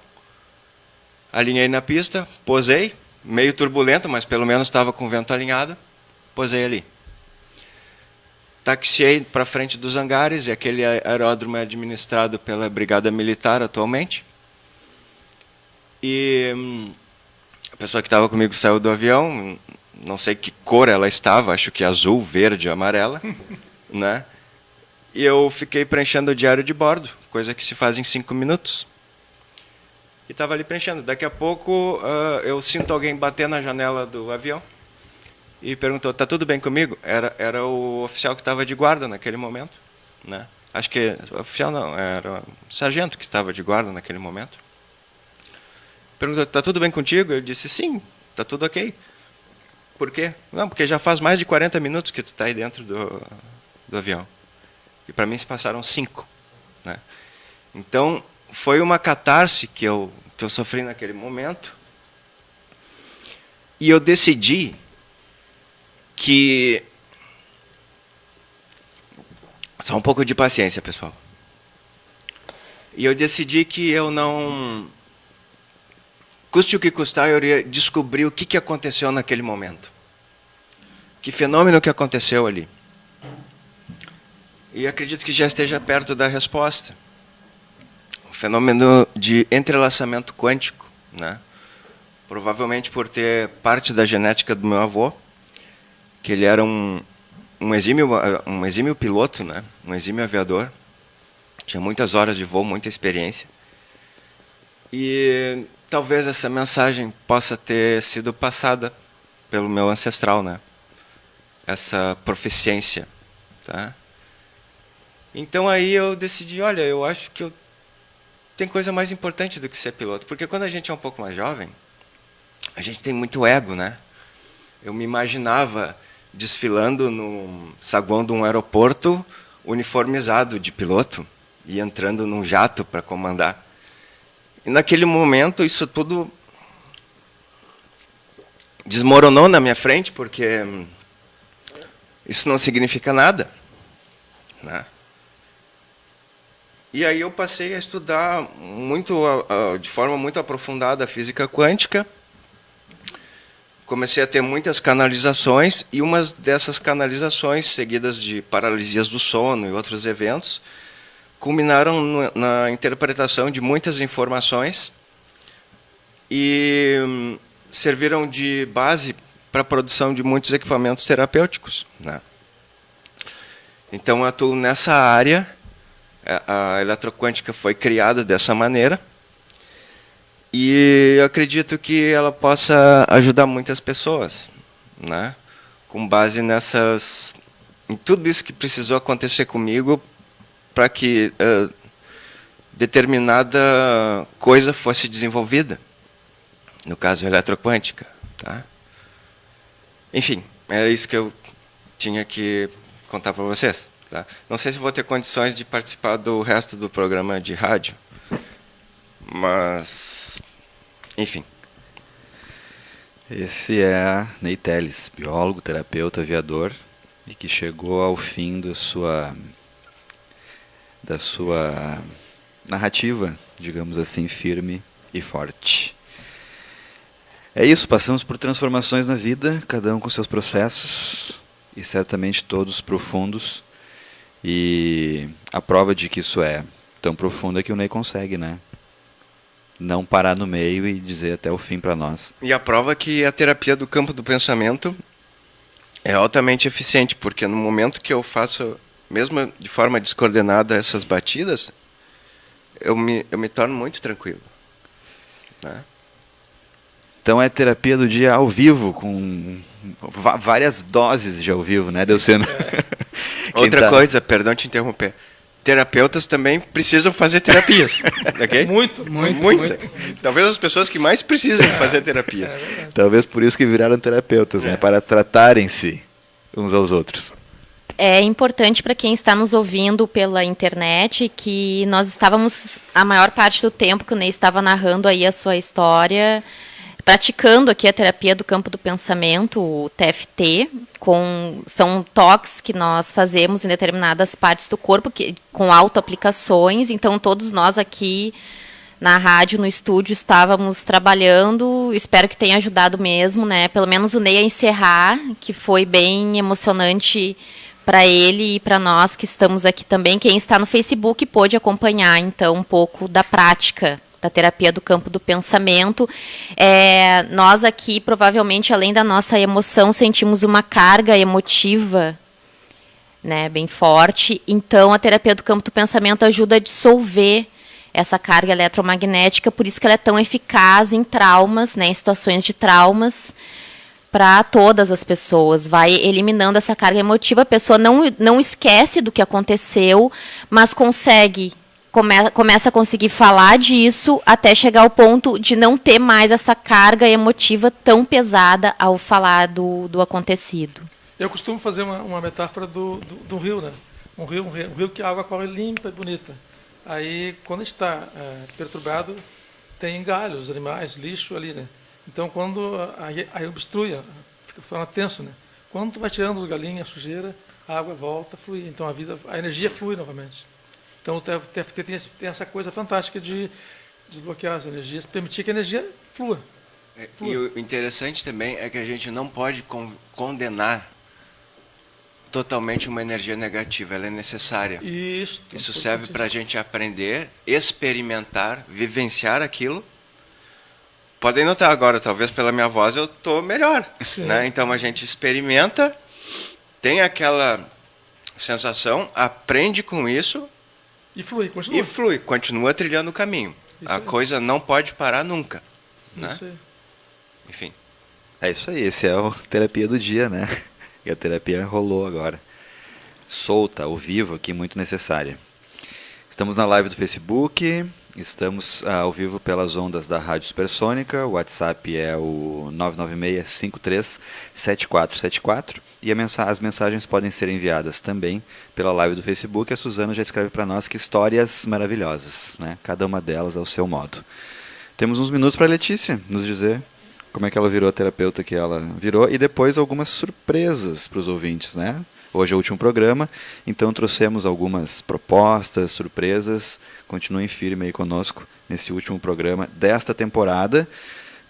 alinhei na pista, posei, meio turbulento, mas pelo menos estava com o vento alinhado, posei ali. Taxiei para frente dos hangares, e aquele aeródromo é administrado pela Brigada Militar atualmente. E a pessoa que estava comigo saiu do avião, não sei que cor ela estava, acho que azul, verde, amarela, né? E eu fiquei preenchendo o diário de bordo, coisa que se faz em 5 minutos. E estava ali preenchendo. Daqui a pouco eu sinto alguém bater na janela do avião e perguntou: "Tá tudo bem comigo?" Era o oficial que estava de guarda naquele momento, né? Acho que oficial não, era o sargento que estava de guarda naquele momento. Perguntou: "Tá tudo bem contigo?" Eu disse: "Sim, tá tudo ok." "Por quê?" "Não, porque já faz mais de 40 minutos que tu está aí dentro do avião." E para mim se passaram 5, né? Então foi uma catarse que eu sofri naquele momento. E eu decidi que... Só um pouco de paciência, pessoal. E eu decidi que eu não... Custe o que custar, eu iria descobrir o que aconteceu naquele momento. Que fenômeno que aconteceu ali. E acredito que já esteja perto da resposta. O fenômeno de entrelaçamento quântico, né? Provavelmente por ter parte da genética do meu avô, que ele era um exímio piloto, né? Um exímio aviador. Tinha muitas horas de voo, muita experiência. E talvez essa mensagem possa ter sido passada pelo meu ancestral, né? Essa proficiência, tá? Então aí eu decidi, olha, eu acho que tem coisa mais importante do que ser piloto, porque quando a gente é um pouco mais jovem, a gente tem muito ego, né? Eu me imaginava desfilando no saguão de um aeroporto uniformizado de piloto e entrando num jato para comandar. E naquele momento isso tudo desmoronou na minha frente, porque isso não significa nada, né? E aí eu passei a estudar de forma muito aprofundada a física quântica. Comecei a ter muitas canalizações, e umas dessas canalizações, seguidas de paralisias do sono e outros eventos, culminaram na interpretação de muitas informações e serviram de base para a produção de muitos equipamentos terapêuticos, né? Então, eu atuo nessa área. A eletroquântica foi criada dessa maneira, e eu acredito que ela possa ajudar muitas pessoas, né? Com base em tudo isso que precisou acontecer comigo para que determinada coisa fosse desenvolvida, no caso a eletroquântica, tá? Enfim, era isso que eu tinha que contar para vocês. Tá? Não sei se vou ter condições de participar do resto do programa de rádio, mas, enfim. Esse é Ney Teles, biólogo, terapeuta, aviador, e que chegou ao fim da sua narrativa, digamos assim, firme e forte. É isso, passamos por transformações na vida, cada um com seus processos, e certamente todos profundos. E a prova de que isso é tão profundo é que o Ney consegue, né? Não parar no meio e dizer até o fim para nós. E a prova que a terapia do campo do pensamento é altamente eficiente, porque no momento que eu faço, mesmo de forma descoordenada, essas batidas, eu me torno muito tranquilo, né? Então é terapia do dia ao vivo, com várias doses de ao vivo, né, Delceno? Outra coisa, perdão te interromper. Terapeutas também precisam fazer terapias, ok? Muito. Talvez as pessoas que mais precisam fazer terapias. Talvez por isso que viraram terapeutas, né? Para tratarem-se uns aos outros. É importante para quem está nos ouvindo pela internet que nós estávamos, a maior parte do tempo que o Ney estava narrando aí a sua história, praticando aqui a terapia do campo do pensamento, o TFT, são toques que nós fazemos em determinadas partes do corpo, com autoaplicações. Então, todos nós aqui na rádio, no estúdio, estávamos trabalhando. Espero que tenha ajudado mesmo, né? Pelo menos o Ney a encerrar, que foi bem emocionante para ele e para nós que estamos aqui também. Quem está no Facebook pôde acompanhar, então, um pouco da prática da terapia do campo do pensamento. Nós aqui, provavelmente, além da nossa emoção, sentimos uma carga emotiva, né, bem forte. Então, a terapia do campo do pensamento ajuda a dissolver essa carga eletromagnética, por isso que ela é tão eficaz em traumas, né, em situações de traumas, para todas as pessoas. Vai eliminando essa carga emotiva, a pessoa não esquece do que aconteceu, mas começa a conseguir falar disso até chegar ao ponto de não ter mais essa carga emotiva tão pesada ao falar do acontecido. Eu costumo fazer uma metáfora do rio, né? Um rio que a água corre limpa e bonita. Aí, quando está perturbado, tem galhos, animais, lixo ali, né? Então, quando aí obstrui, fica torna tenso, né? Quando tu vai tirando os galinhos, a sujeira, a água volta a fluir. Então, a energia flui novamente. Então, o TFT tem essa coisa fantástica de desbloquear as energias, permitir que a energia flua. E o interessante também é que a gente não pode condenar totalmente uma energia negativa, ela é necessária. Isso serve para a gente aprender, experimentar, vivenciar aquilo. Podem notar agora, talvez pela minha voz eu estou melhor, né? Então a gente experimenta, tem aquela sensação, aprende com isso e flui, continua trilhando o caminho. A coisa não pode parar nunca, né? Isso aí. Enfim. É isso aí, esse é o Terapia do Dia, né? E a terapia rolou agora. Solta, ao vivo aqui, muito necessária. Estamos na live do Facebook, estamos ao vivo pelas ondas da Rádio Supersônica, o WhatsApp é o 996-537474 e as mensagens podem ser enviadas também pela live do Facebook. A Suzana já escreve para nós que histórias maravilhosas, né? Cada uma delas ao seu modo. Temos uns minutos para a Letícia nos dizer como é que ela virou a terapeuta que ela virou, e depois algumas surpresas para os ouvintes, né? Hoje é o último programa, então trouxemos algumas propostas, surpresas. Continuem firme aí conosco nesse último programa desta temporada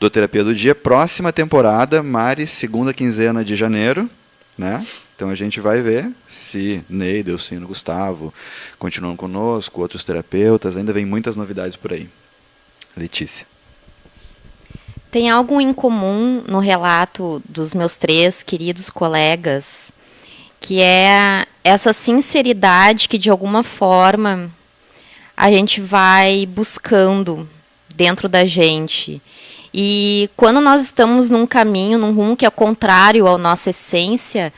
do Terapia do Dia. Próxima temporada, Mari, segunda quinzena de janeiro, né? Então a gente vai ver se Ney, Delcino, Gustavo continuam conosco, outros terapeutas, ainda vem muitas novidades por aí. Letícia. Tem algo em comum no relato dos meus 3 queridos colegas, que é essa sinceridade que, de alguma forma, a gente vai buscando dentro da gente. E quando nós estamos num caminho, num rumo que é contrário à nossa essência,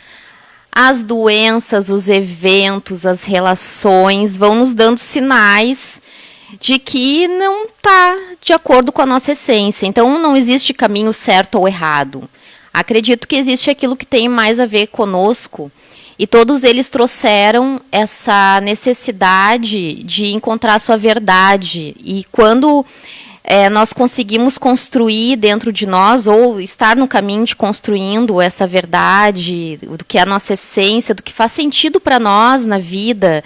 as doenças, os eventos, as relações vão nos dando sinais de que não está de acordo com a nossa essência. Então, não existe caminho certo ou errado. Acredito que existe aquilo que tem mais a ver conosco, e todos eles trouxeram essa necessidade de encontrar a sua verdade. E quando nós conseguimos construir dentro de nós, ou estar no caminho de construindo essa verdade, do que é a nossa essência, do que faz sentido para nós na vida,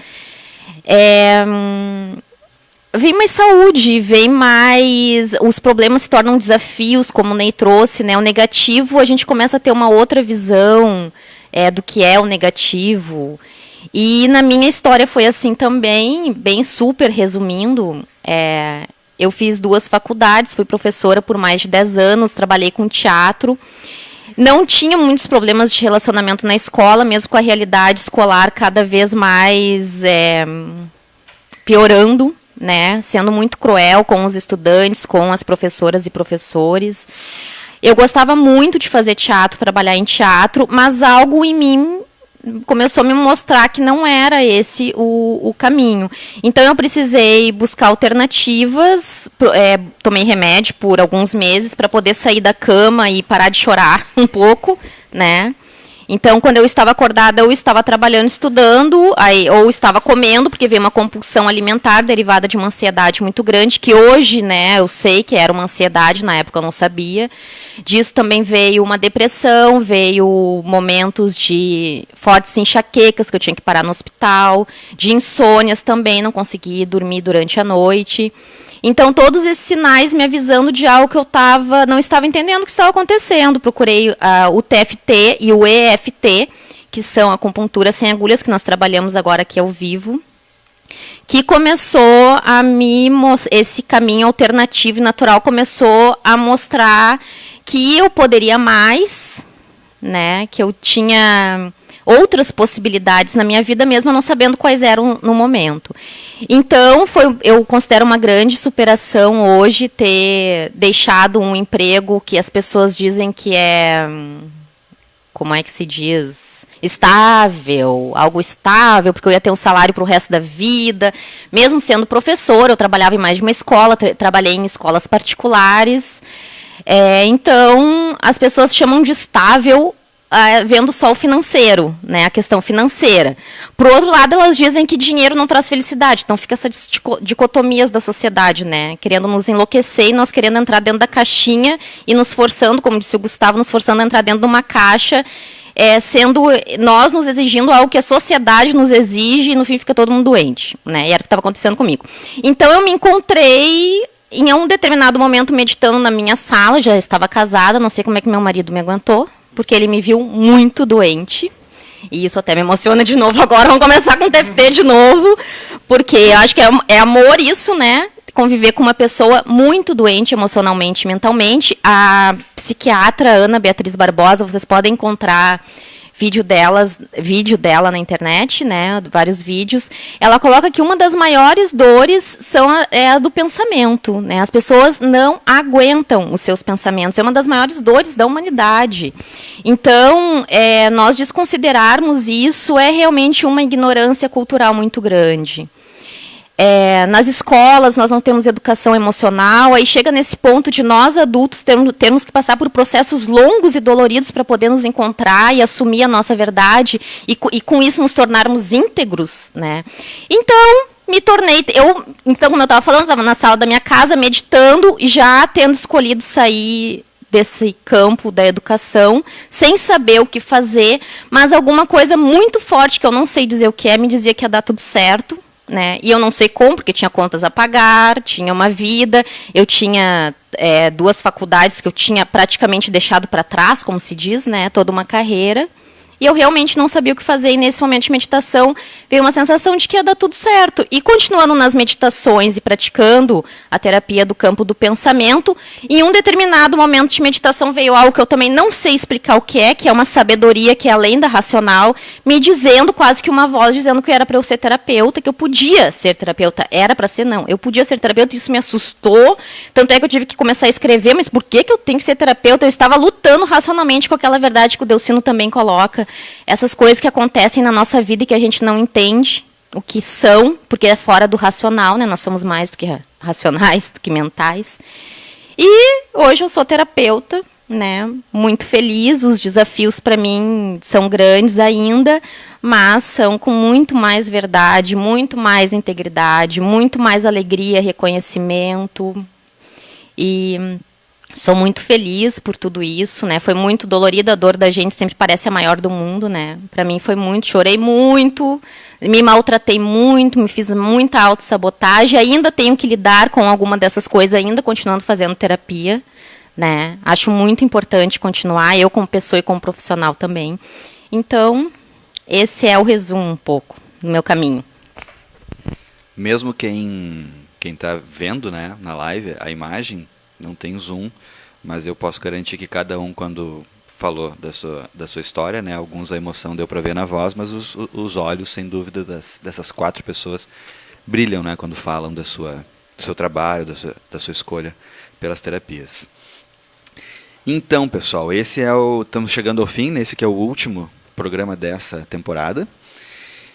vem mais saúde, vem mais... Os problemas se tornam desafios, como o Ney trouxe, né? O negativo, a gente começa a ter uma outra visão do que é o negativo. E na minha história foi assim também, bem super resumindo. Eu fiz 2 faculdades, fui professora por mais de 10 anos, trabalhei com teatro. Não tinha muitos problemas de relacionamento na escola, mesmo com a realidade escolar cada vez mais piorando, né, sendo muito cruel com os estudantes, com as professoras e professores. Eu gostava muito de fazer teatro, trabalhar em teatro, mas algo em mim começou a me mostrar que não era esse o caminho. Então, eu precisei buscar alternativas, tomei remédio por alguns meses para poder sair da cama e parar de chorar um pouco, né? Então, quando eu estava acordada, eu estava trabalhando, estudando, ou estava comendo, porque veio uma compulsão alimentar derivada de uma ansiedade muito grande, que hoje, né, eu sei que era uma ansiedade, na época eu não sabia. Disso também veio uma depressão, veio momentos de fortes enxaquecas, que eu tinha que parar no hospital, de insônias também, não consegui dormir durante a noite. Então, todos esses sinais me avisando de algo que eu não estava entendendo o que estava acontecendo. Procurei o TFT e o EFT, que são a acupuntura sem agulhas, que nós trabalhamos agora aqui ao vivo, que começou esse caminho alternativo e natural começou a mostrar que eu poderia mais, né, que eu tinha outras possibilidades na minha vida, mesmo não sabendo quais eram no momento. Então, eu considero uma grande superação hoje ter deixado um emprego que as pessoas dizem que é, como é que se diz, estável, algo estável, porque eu ia ter um salário para o resto da vida. Mesmo sendo professora, eu trabalhava em mais de uma escola, trabalhei em escolas particulares. Então, as pessoas chamam de estável vendo só o financeiro, né, a questão financeira. Por outro lado, elas dizem que dinheiro não traz felicidade. Então, fica essas dicotomias da sociedade, né, querendo nos enlouquecer e nós querendo entrar dentro da caixinha e nos forçando, como disse o Gustavo, nos forçando a entrar dentro de uma caixa, sendo nós nos exigindo algo que a sociedade nos exige e, no fim, fica todo mundo doente, né, e era o que estava acontecendo comigo. Então, eu me encontrei em um determinado momento meditando na minha sala, já estava casada, não sei como é que meu marido me aguentou, porque ele me viu muito doente. E isso até me emociona de novo agora. Vamos começar com o TFT de novo, porque eu acho que é amor isso, né? Conviver com uma pessoa muito doente emocionalmente e mentalmente. A psiquiatra Ana Beatriz Barbosa, vocês podem encontrar vídeo dela na internet, né, vários vídeos. Ela coloca que uma das maiores dores é a do pensamento, né? As pessoas não aguentam os seus pensamentos. É uma das maiores dores da humanidade. Então, nós desconsiderarmos isso é realmente uma ignorância cultural muito grande. Nas escolas, nós não temos educação emocional, aí chega nesse ponto de nós, adultos, termos que passar por processos longos e doloridos para poder nos encontrar e assumir a nossa verdade, e com isso nos tornarmos íntegros, né? Então, como eu estava falando, estava na sala da minha casa, meditando, e já tendo escolhido sair desse campo da educação, sem saber o que fazer, mas alguma coisa muito forte, que eu não sei dizer o que me dizia que ia dar tudo certo, né? E eu não sei como, porque tinha contas a pagar, tinha uma vida, eu tinha 2 faculdades que eu tinha praticamente deixado para trás, como se diz, né? Toda uma carreira. E eu realmente não sabia o que fazer, e nesse momento de meditação veio uma sensação de que ia dar tudo certo. E continuando nas meditações e praticando a terapia do campo do pensamento, em um determinado momento de meditação veio algo que eu também não sei explicar o que é uma sabedoria que é além da racional, me dizendo, quase que uma voz dizendo que era para eu ser terapeuta, que eu podia ser terapeuta. Era para ser, não. Eu podia ser terapeuta, e isso me assustou. Tanto é que eu tive que começar a escrever, mas por que eu tenho que ser terapeuta? Eu estava lutando racionalmente com aquela verdade que o Delcino também coloca. Essas coisas que acontecem na nossa vida e que a gente não entende o que são, porque é fora do racional, né? Nós somos mais do que racionais, do que mentais. E hoje eu sou terapeuta, né? Muito feliz. Os desafios para mim são grandes ainda, mas são com muito mais verdade, muito mais integridade, muito mais alegria, reconhecimento. E sou muito feliz por tudo isso, né? Foi muito dolorida, a dor da gente sempre parece a maior do mundo, né? Para mim foi muito, chorei muito, me maltratei muito, me fiz muita autossabotagem, ainda tenho que lidar com alguma dessas coisas, ainda continuando fazendo terapia, né? Acho muito importante continuar, eu como pessoa e como profissional também. Então, esse é o resumo um pouco do meu caminho. Mesmo quem está vendo, né, na live, a imagem, não tem zoom, mas eu posso garantir que cada um, quando falou da sua história, né, alguns a emoção deu para ver na voz, mas os olhos, sem dúvida, dessas 4 pessoas brilham, né, quando falam do seu trabalho, da sua escolha pelas terapias. Então, pessoal, estamos chegando ao fim, esse que é o último programa dessa temporada,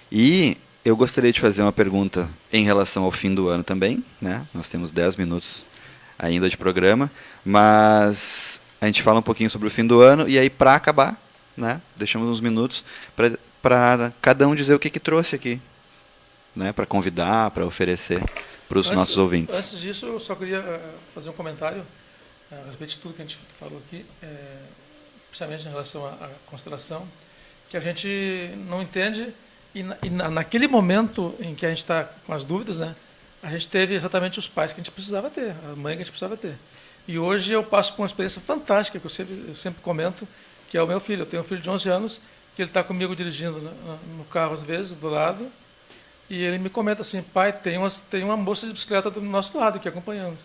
e eu gostaria de fazer uma pergunta em relação ao fim do ano também, né? Nós temos 10 minutos ainda de programa, mas a gente fala um pouquinho sobre o fim do ano, e aí, para acabar, né, deixamos uns minutos para cada um dizer o que trouxe aqui, né, para convidar, para oferecer para os nossos ouvintes. Antes disso, eu só queria fazer um comentário a respeito de tudo que a gente falou aqui, principalmente em relação à constelação, que a gente não entende, e naquele momento em que a gente está com as dúvidas, né, a gente teve exatamente os pais que a gente precisava ter, a mãe que a gente precisava ter. E hoje eu passo por uma experiência fantástica, que eu sempre comento, que é o meu filho. Eu tenho um filho de 11 anos, que ele está comigo dirigindo no carro às vezes, do lado, e ele me comenta assim, pai, tem uma moça de bicicleta do nosso lado aqui acompanhando.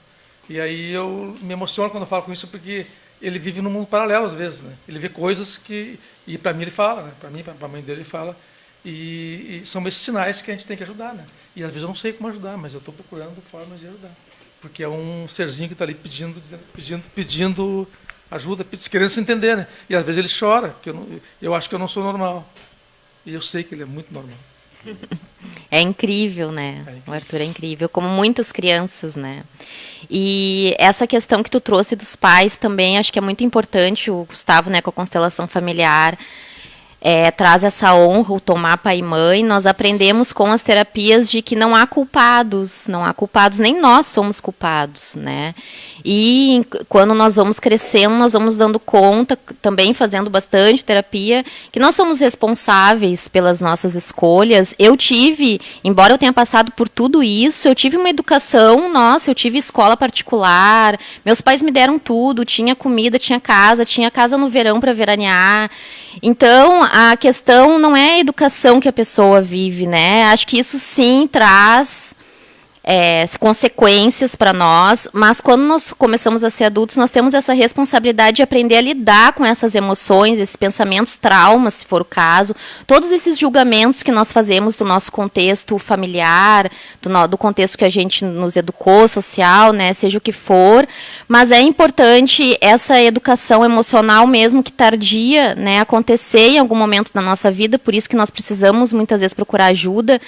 E aí eu me emociono quando eu falo com isso, porque ele vive num mundo paralelo às vezes, né? Ele vê coisas que... E para mim ele fala, né? Para mim, para a mãe dele ele fala. E são esses sinais que a gente tem que ajudar, né? E às vezes eu não sei como ajudar, mas eu estou procurando formas de ajudar. Porque é um serzinho que está ali pedindo ajuda, querendo se entender, né? E às vezes ele chora, que eu acho que eu não sou normal. E eu sei que ele é muito normal. É incrível, né? É incrível. O Arthur é incrível, como muitas crianças, né? E essa questão que tu trouxe dos pais também, acho que é muito importante, o Gustavo, né, com a constelação familiar, traz essa honra, o tomar pai e mãe. Nós aprendemos com as terapias de que não há culpados, nem nós somos culpados, né? E quando nós vamos crescendo, nós vamos dando conta, também fazendo bastante terapia, que nós somos responsáveis pelas nossas escolhas. Eu tive, embora eu tenha passado por tudo isso, eu tive uma educação, eu tive escola particular, meus pais me deram tudo, tinha comida, tinha casa no verão para veranear. Então, a questão não é a educação que a pessoa vive, né? Acho que isso sim traz consequências para nós, mas quando nós começamos a ser adultos, nós temos essa responsabilidade de aprender a lidar com essas emoções, esses pensamentos, traumas, se for o caso, todos esses julgamentos que nós fazemos do nosso contexto familiar, do contexto que a gente nos educou, social, né, seja o que for, mas é importante essa educação emocional, mesmo que tardia, né, acontecer em algum momento da nossa vida, por isso que nós precisamos muitas vezes procurar ajuda,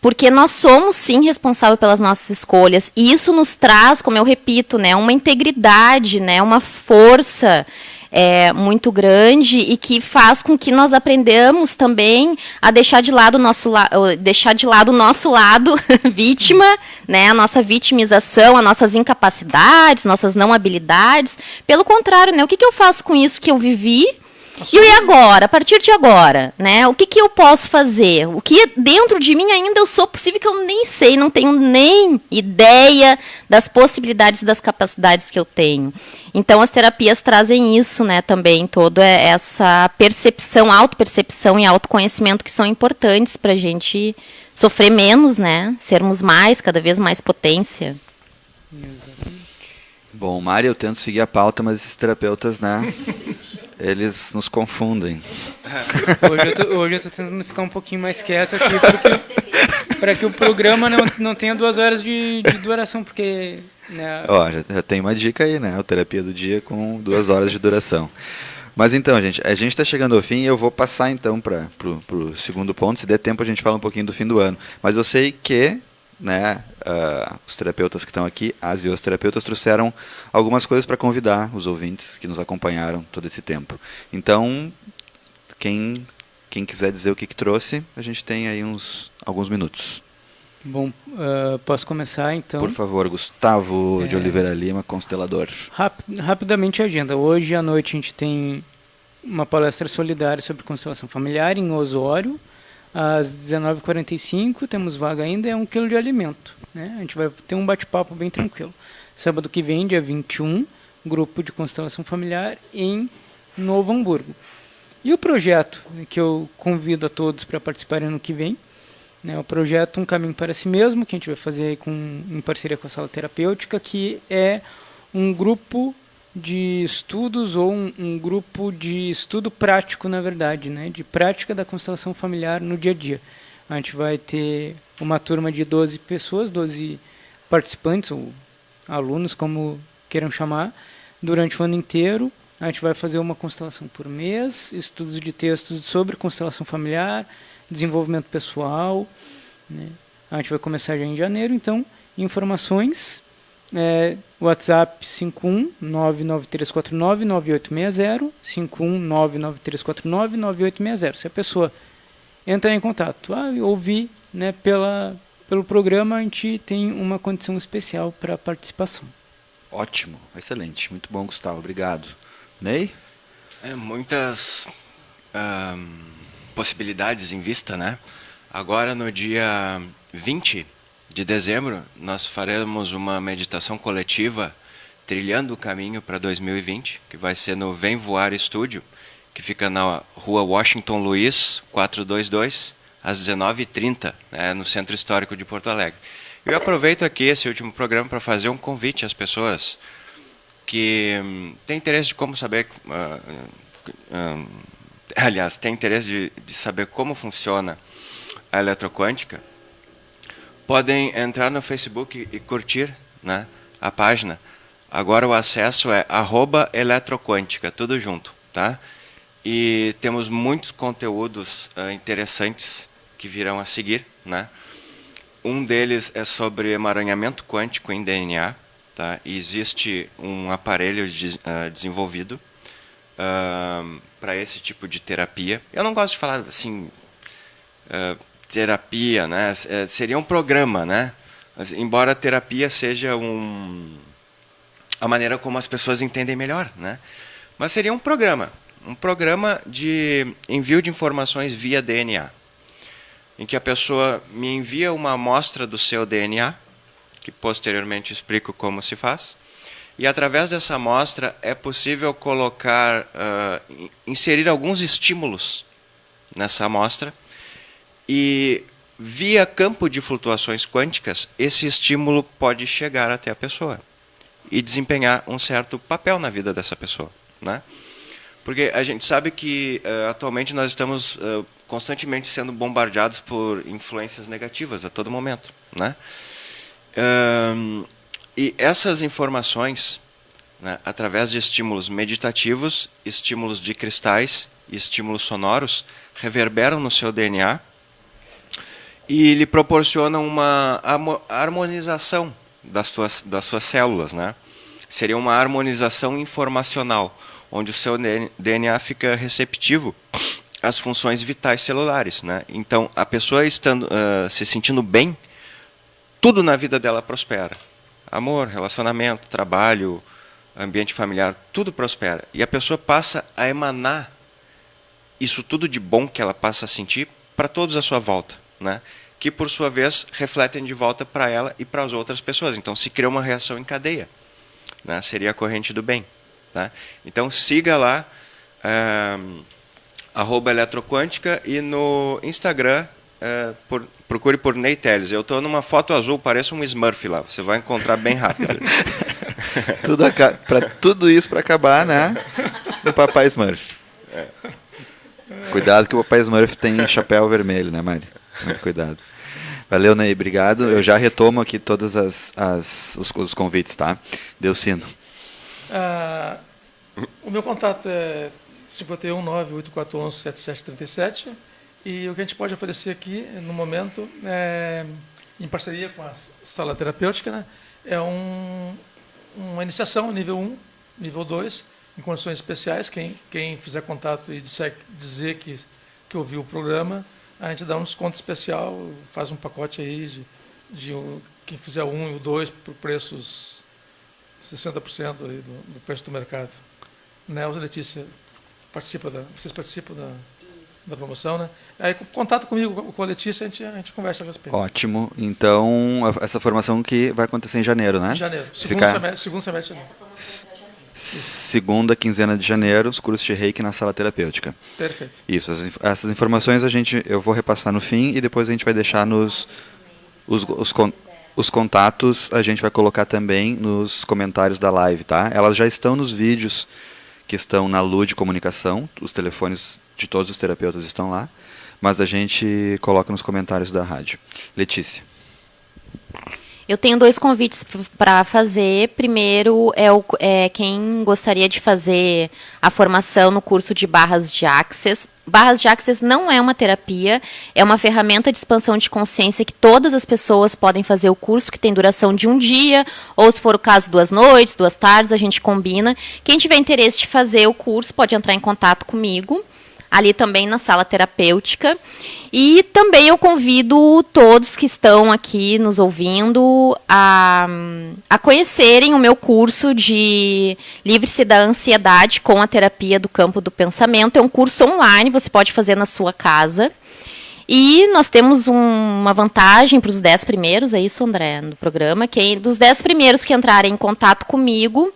porque nós somos, sim, responsáveis pelas nossas escolhas. E isso nos traz, como eu repito, né, uma integridade, né, uma força muito grande e que faz com que nós aprendamos também a deixar de lado o nosso lado vítima, né, a nossa vitimização, as nossas incapacidades, nossas não habilidades. Pelo contrário, né, o que eu faço com isso que eu vivi? E agora, a partir de agora, né? O que eu posso fazer? O que dentro de mim ainda eu sou possível que eu nem sei, não tenho nem ideia das possibilidades, das capacidades que eu tenho. Então, as terapias trazem isso, né? Também, toda essa percepção, autopercepção e autoconhecimento que são importantes para a gente sofrer menos, né? Sermos mais, cada vez mais potência. Bom, Mari, eu tento seguir a pauta, mas esses terapeutas, né? Eles nos confundem. Hoje eu tô tentando ficar um pouquinho mais quieto aqui, para que o programa não tenha 2 horas de duração, porque... Né, já tem uma dica aí, né? A terapia do dia com 2 horas de duração. Mas então, gente, a gente está chegando ao fim e eu vou passar então para o segundo ponto. Se der tempo, a gente fala um pouquinho do fim do ano. Mas eu sei que, né, os terapeutas que estão aqui, as e os terapeutas, trouxeram algumas coisas para convidar os ouvintes que nos acompanharam todo esse tempo. Então, quem quiser dizer o que trouxe, a gente tem aí alguns minutos. Bom, posso começar então? Por favor, Gustavo de Oliveira Lima, constelador. Rapidamente a agenda. Hoje à noite a gente tem uma palestra solidária sobre constelação familiar em Osório. Às 19h45, temos vaga ainda, é 1 quilo de alimento. Né? A gente vai ter um bate-papo bem tranquilo. Sábado que vem, dia 21, grupo de constelação familiar em Novo Hamburgo. E o projeto que eu convido a todos para participarem ano que vem, né, o projeto Um Caminho para Si Mesmo, que a gente vai fazer em parceria com a Sala Terapêutica, que é um grupo de estudos ou um grupo de estudo prático, na verdade, né, de prática da constelação familiar no dia a dia. A gente vai ter uma turma de 12 pessoas, 12 participantes, ou alunos, como queiram chamar, durante o ano inteiro. A gente vai fazer uma constelação por mês, estudos de textos sobre constelação familiar, desenvolvimento pessoal. Né. A gente vai começar já em janeiro, então, informações... WhatsApp 51993499860, 51993499860. Se a pessoa entrar em contato, ouvir, né, pelo programa, a gente tem uma condição especial para participação. Ótimo, excelente, muito bom, Gustavo, obrigado. Ney? Muitas possibilidades em vista, né? Agora no dia 20 de dezembro, nós faremos uma meditação coletiva trilhando o caminho para 2020, que vai ser no Vem Voar Estúdio, que fica na rua Washington Luiz, 422, às 19h30, né, no Centro Histórico de Porto Alegre. Eu aproveito aqui esse último programa para fazer um convite às pessoas que têm interesse de como saber, aliás, têm interesse de saber como funciona a eletroquântica, podem entrar no Facebook e curtir, né, a página. Agora o acesso é @eletroquântica, tudo junto, tá? E temos muitos conteúdos interessantes que virão a seguir, né? Um deles é sobre emaranhamento quântico em DNA, tá? E existe um aparelho desenvolvido para esse tipo de terapia. Eu não gosto de falar assim, terapia, né? Seria um programa, né? Embora a terapia seja a maneira como as pessoas entendem melhor, né? Mas seria um programa de envio de informações via DNA, em que a pessoa me envia uma amostra do seu DNA, que posteriormente explico como se faz, e através dessa amostra é possível colocar, inserir alguns estímulos nessa amostra, e via campo de flutuações quânticas, esse estímulo pode chegar até a pessoa e desempenhar um certo papel na vida dessa pessoa, né? Porque a gente sabe que atualmente nós estamos constantemente sendo bombardeados por influências negativas a todo momento, né? E essas informações, né, através de estímulos meditativos, estímulos de cristais e estímulos sonoros, reverberam no seu DNA e lhe proporcionam uma harmonização das suas células, né? Seria uma harmonização informacional, onde o seu DNA fica receptivo às funções vitais celulares, né? Então, a pessoa estando se sentindo bem, tudo na vida dela prospera. Amor, relacionamento, trabalho, ambiente familiar, tudo prospera. E a pessoa passa a emanar isso tudo de bom que ela passa a sentir para todos à sua volta, né? Que, por sua vez, refletem de volta para ela e para as outras pessoas. Então, se cria uma reação em cadeia, né? Seria a corrente do bem, tá? Então, siga lá, @eletroquântica, e no Instagram, procure por Ney Teles. Eu estou numa foto azul, parece um Smurf lá, você vai encontrar bem rápido. Tudo isso para acabar, né, no Papai Smurf. Cuidado que o Papai Smurf tem chapéu vermelho, né, Mari? Muito cuidado. Valeu, Ney, obrigado. Eu já retomo aqui todos os convites, tá? Delcino. O meu contato é 51984117737, e o que a gente pode oferecer aqui, no momento, em parceria com a Sala Terapêutica, né, é uma iniciação nível 1, nível 2, em condições especiais. Quem fizer contato e dizer que ouviu o programa, a gente dá um desconto especial, faz um pacote aí de quem fizer o 1 e o 2 por preços 60% aí do preço do mercado. Né, Letícia, vocês participam da promoção, né? Aí, contato comigo, com a Letícia, a gente conversa a respeito. Ótimo. Então, essa formação que vai acontecer em janeiro, né? Em janeiro. Segundo semestre. Segunda quinzena de janeiro, os cursos de Reiki na Sala Terapêutica. Perfeito. Isso. Essas informações eu vou repassar no fim, e depois a gente vai deixar os contatos, a gente vai colocar também nos comentários da live, tá? Elas já estão nos vídeos que estão na Lude Comunicação, os telefones de todos os terapeutas estão lá, mas a gente coloca nos comentários da rádio. Letícia. Eu tenho 2 convites para fazer. Primeiro é quem gostaria de fazer a formação no curso de Barras de Access. Barras de Access não é uma terapia, é uma ferramenta de expansão de consciência que todas as pessoas podem fazer o curso, que tem duração de 1 dia, ou se for o caso 2 noites, 2 tardes, a gente combina. Quem tiver interesse de fazer o curso pode entrar em contato comigo, ali também na Sala Terapêutica. E também eu convido todos que estão aqui nos ouvindo a conhecerem o meu curso de Livre-se da Ansiedade com a Terapia do Campo do Pensamento. É um curso online, você pode fazer na sua casa. E nós temos uma vantagem para os 10 primeiros, é isso, André, no programa, que dos 10 primeiros que entrarem em contato comigo,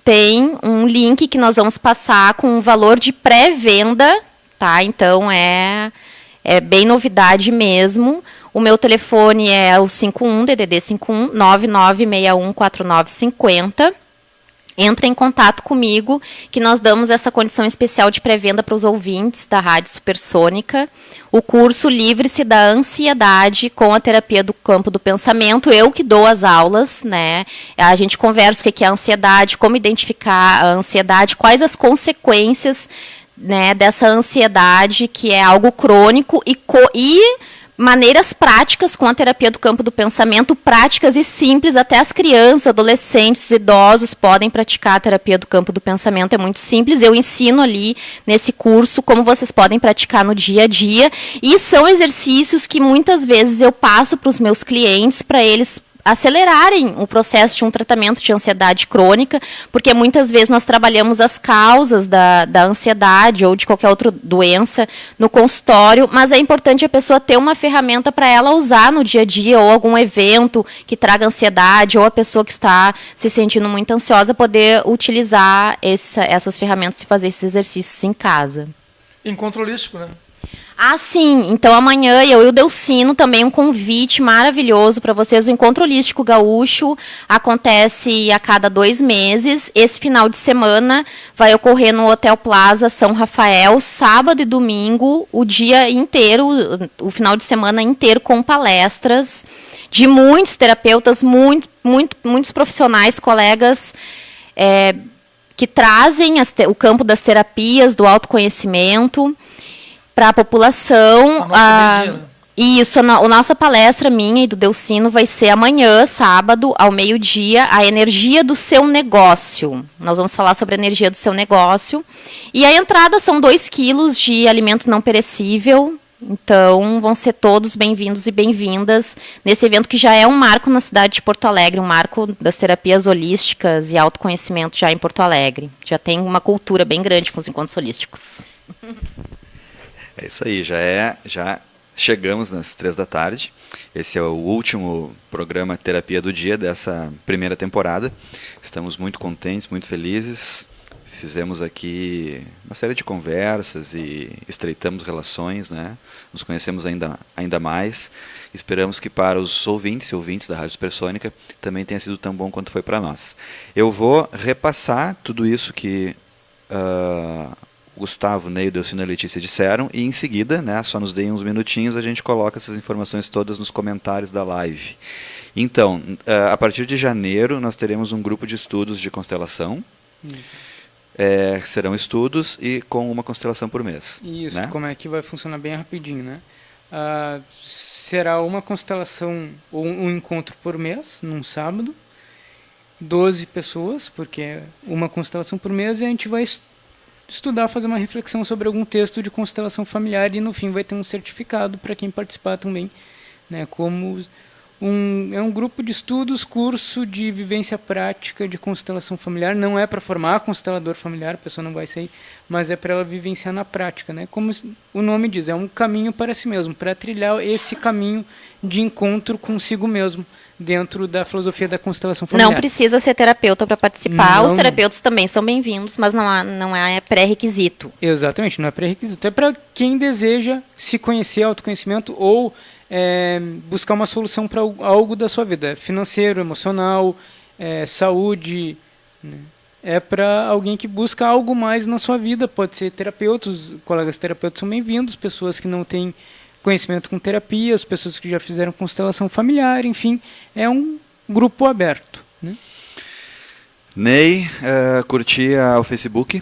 tem um link que nós vamos passar com um valor de pré-venda, tá? Então, é bem novidade mesmo. O meu telefone é o 51, DDD 51 99614950. Entre em contato comigo, que nós damos essa condição especial de pré-venda para os ouvintes da Rádio Supersônica. O curso Livre-se da Ansiedade com a terapia do campo do pensamento. Eu que dou as aulas, né? A gente conversa o que é a ansiedade, como identificar a ansiedade, quais as consequências, né, dessa ansiedade, que é algo crônico, e maneiras práticas com a terapia do campo do pensamento, práticas e simples, até as crianças, adolescentes, idosos podem praticar a terapia do campo do pensamento, é muito simples, eu ensino ali nesse curso como vocês podem praticar no dia a dia, e são exercícios que muitas vezes eu passo para os meus clientes, para eles acelerarem o processo de um tratamento de ansiedade crônica, porque muitas vezes nós trabalhamos as causas da ansiedade ou de qualquer outra doença no consultório, mas é importante a pessoa ter uma ferramenta para ela usar no dia a dia, ou algum evento que traga ansiedade, ou a pessoa que está se sentindo muito ansiosa poder utilizar essas ferramentas e fazer esses exercícios em casa. Encontro holístico, né? Ah, sim. Então, amanhã eu e o Delcino também um convite maravilhoso para vocês. O Encontro Holístico Gaúcho acontece a cada 2 meses. Esse final de semana vai ocorrer no Hotel Plaza São Rafael, sábado e domingo, o dia inteiro, o final de semana inteiro, com palestras de muitos terapeutas, muitos profissionais, colegas que trazem o campo das terapias, do autoconhecimento para a população. Isso, a nossa palestra, minha e do Delcino, vai ser amanhã, sábado, ao meio-dia, a energia do seu negócio. Nós vamos falar sobre a energia do seu negócio. E a entrada são 2 quilos de alimento não perecível. Então, vão ser todos bem-vindos e bem-vindas nesse evento que já é um marco na cidade de Porto Alegre, um marco das terapias holísticas e autoconhecimento já em Porto Alegre. Já tem uma cultura bem grande com os encontros holísticos. É isso aí, já chegamos nas 3 da tarde. Esse é o último programa Terapia do Dia dessa primeira temporada. Estamos muito contentes, muito felizes. Fizemos aqui uma série de conversas e estreitamos relações, né? Nos conhecemos ainda mais. Esperamos que para os ouvintes e ouvintes da Rádio Supersônica também tenha sido tão bom quanto foi para nós. Eu vou repassar tudo isso que Gustavo, Ney, Delcino e Letícia disseram, e em seguida, né, só nos deem uns minutinhos, a gente coloca essas informações todas nos comentários da live. Então, a partir de janeiro, nós teremos um grupo de estudos de constelação. Serão estudos e com uma constelação por mês. Isso, né? Como é que vai funcionar bem rapidinho, né? Será uma constelação ou um encontro por mês, num sábado, 12 pessoas, porque é uma constelação por mês, e a gente vai estudar, fazer uma reflexão sobre algum texto de constelação familiar, e no fim vai ter um certificado para quem participar também, né? Como é um grupo de estudos, curso de vivência prática de constelação familiar. Não é para formar constelador familiar, a pessoa não vai sair, mas é para ela vivenciar na prática, né? Como o nome diz, é um caminho para si mesmo, para trilhar esse caminho de encontro consigo mesmo, dentro da filosofia da constelação familiar. Não precisa ser terapeuta para participar. Não. Os terapeutas também são bem-vindos, mas não é pré-requisito. Exatamente, não é pré-requisito. É para quem deseja se conhecer, autoconhecimento, ou buscar uma solução para algo da sua vida, financeiro, emocional, saúde, né? É para alguém que busca algo mais na sua vida. Pode ser terapeutas, colegas terapeutas são bem-vindos, pessoas que não têm conhecimento com terapia, as pessoas que já fizeram constelação familiar, enfim, é um grupo aberto, né? Ney, curtia o Facebook,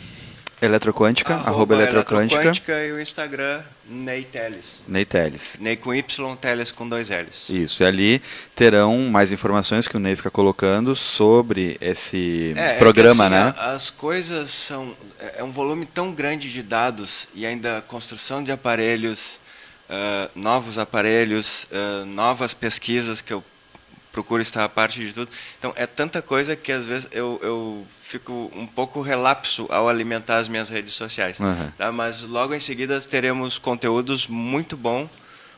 Eletroquântica, @Eletroquântica, e o Instagram, Ney Teles. Ney Teles. Ney com Y, Teles com 2 Ls. Isso, e ali terão mais informações que o Ney fica colocando sobre esse programa, assim, né? As coisas são... É um volume tão grande de dados, e ainda a construção de aparelhos, novos aparelhos, novas pesquisas que eu procuro estar a parte de tudo. Então, é tanta coisa que às vezes eu fico um pouco relapso ao alimentar as minhas redes sociais. Uhum. Tá? Mas logo em seguida teremos conteúdos muito bons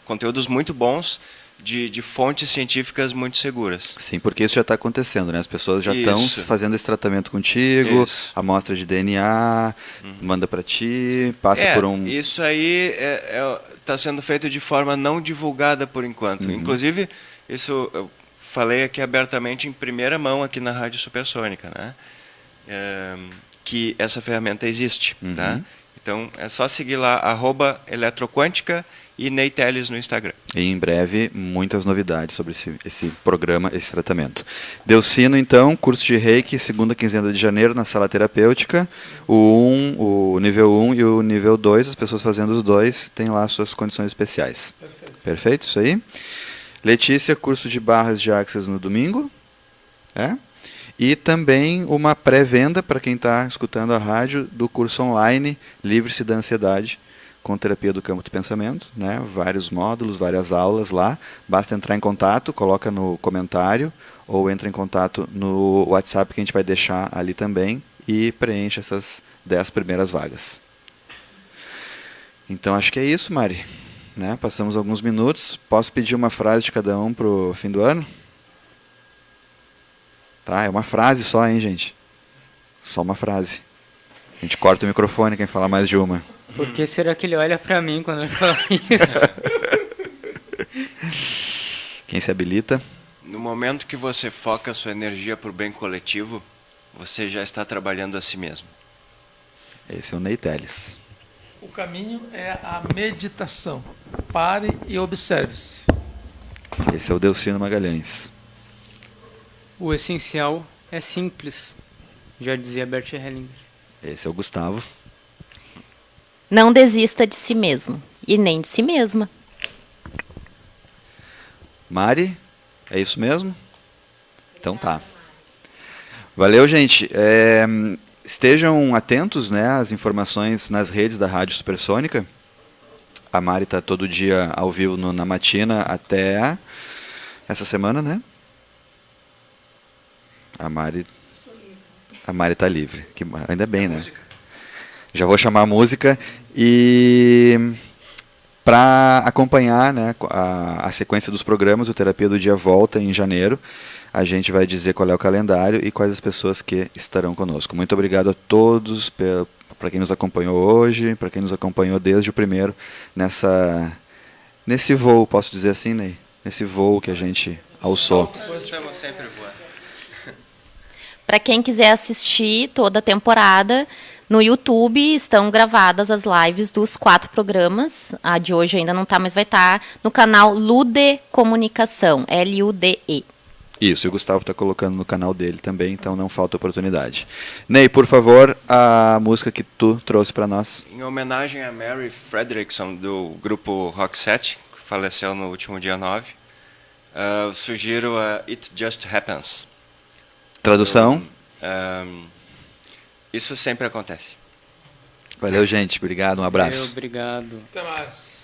conteúdos muito bons de fontes científicas muito seguras. Sim, porque isso já está acontecendo, né? As pessoas já estão fazendo esse tratamento contigo, amostra de DNA, manda para ti, passa por um... Isso aí está sendo feito de forma não divulgada por enquanto. Inclusive, isso eu falei aqui abertamente em primeira mão aqui na Rádio Supersônica, né? Que essa ferramenta existe. Tá? Então, é só seguir lá, @eletroquântica e Ney Telles no Instagram. E em breve, muitas novidades sobre esse programa, esse tratamento. Delcino, então, curso de Reiki, segunda quinzena de janeiro, na sala terapêutica. O nível 1 e o nível 2, as pessoas fazendo os dois, têm lá suas condições especiais. Perfeito, isso aí. Letícia, curso de barras de axis no domingo. E também uma pré-venda, para quem está escutando a rádio, do curso online Livre-se da Ansiedade, com terapia do campo do pensamento, né? Vários módulos, várias aulas lá. Basta entrar em contato, coloca no comentário ou entra em contato no WhatsApp que a gente vai deixar ali também e preenche essas 10 primeiras vagas. Então acho que é isso, Mari. Né? Passamos alguns minutos. Posso pedir uma frase de cada um para o fim do ano? Tá, é uma frase só, hein, gente? Só uma frase. A gente corta o microfone quem falar mais de uma. Por que será que ele olha pra mim quando ele fala isso? Quem se habilita? No momento que você foca a sua energia para o bem coletivo, você já está trabalhando a si mesmo. Esse é o Ney Telles. O caminho é a meditação. Pare e observe-se. Esse é o Delcino Magalhães. O essencial é simples, já dizia Bert Hellinger. Esse é o Gustavo. Não desista de si mesmo e nem de si mesma. Mari, é isso mesmo? Então tá. Valeu, gente. Estejam atentos, né, às informações nas redes da Rádio Supersônica. A Mari está todo dia ao vivo na matina até essa semana, né? A Mari está livre. Ainda bem, né? Já vou chamar a música e para acompanhar, né, a sequência dos programas, o Terapia do Dia volta em janeiro. A gente vai dizer qual é o calendário e quais as pessoas que estarão conosco. Muito obrigado a todos, para quem nos acompanhou hoje, para quem nos acompanhou desde o primeiro, nesse voo, posso dizer assim, Ney? Nesse voo que a gente alçou. Estamos sempre voando. Para quem quiser assistir toda a temporada, no YouTube estão gravadas as lives dos 4 programas. A de hoje ainda não está, mas vai estar no canal Lude Comunicação, LUDE. Isso, e o Gustavo está colocando no canal dele também, então não falta oportunidade. Ney, por favor, a música que tu trouxe para nós. Em homenagem a Mary Fredrickson, do grupo Roxette, que faleceu no último dia 9, sugiro a It Just Happens. Tradução? Isso sempre acontece. Valeu, gente. Obrigado, um abraço. Obrigado. Até mais.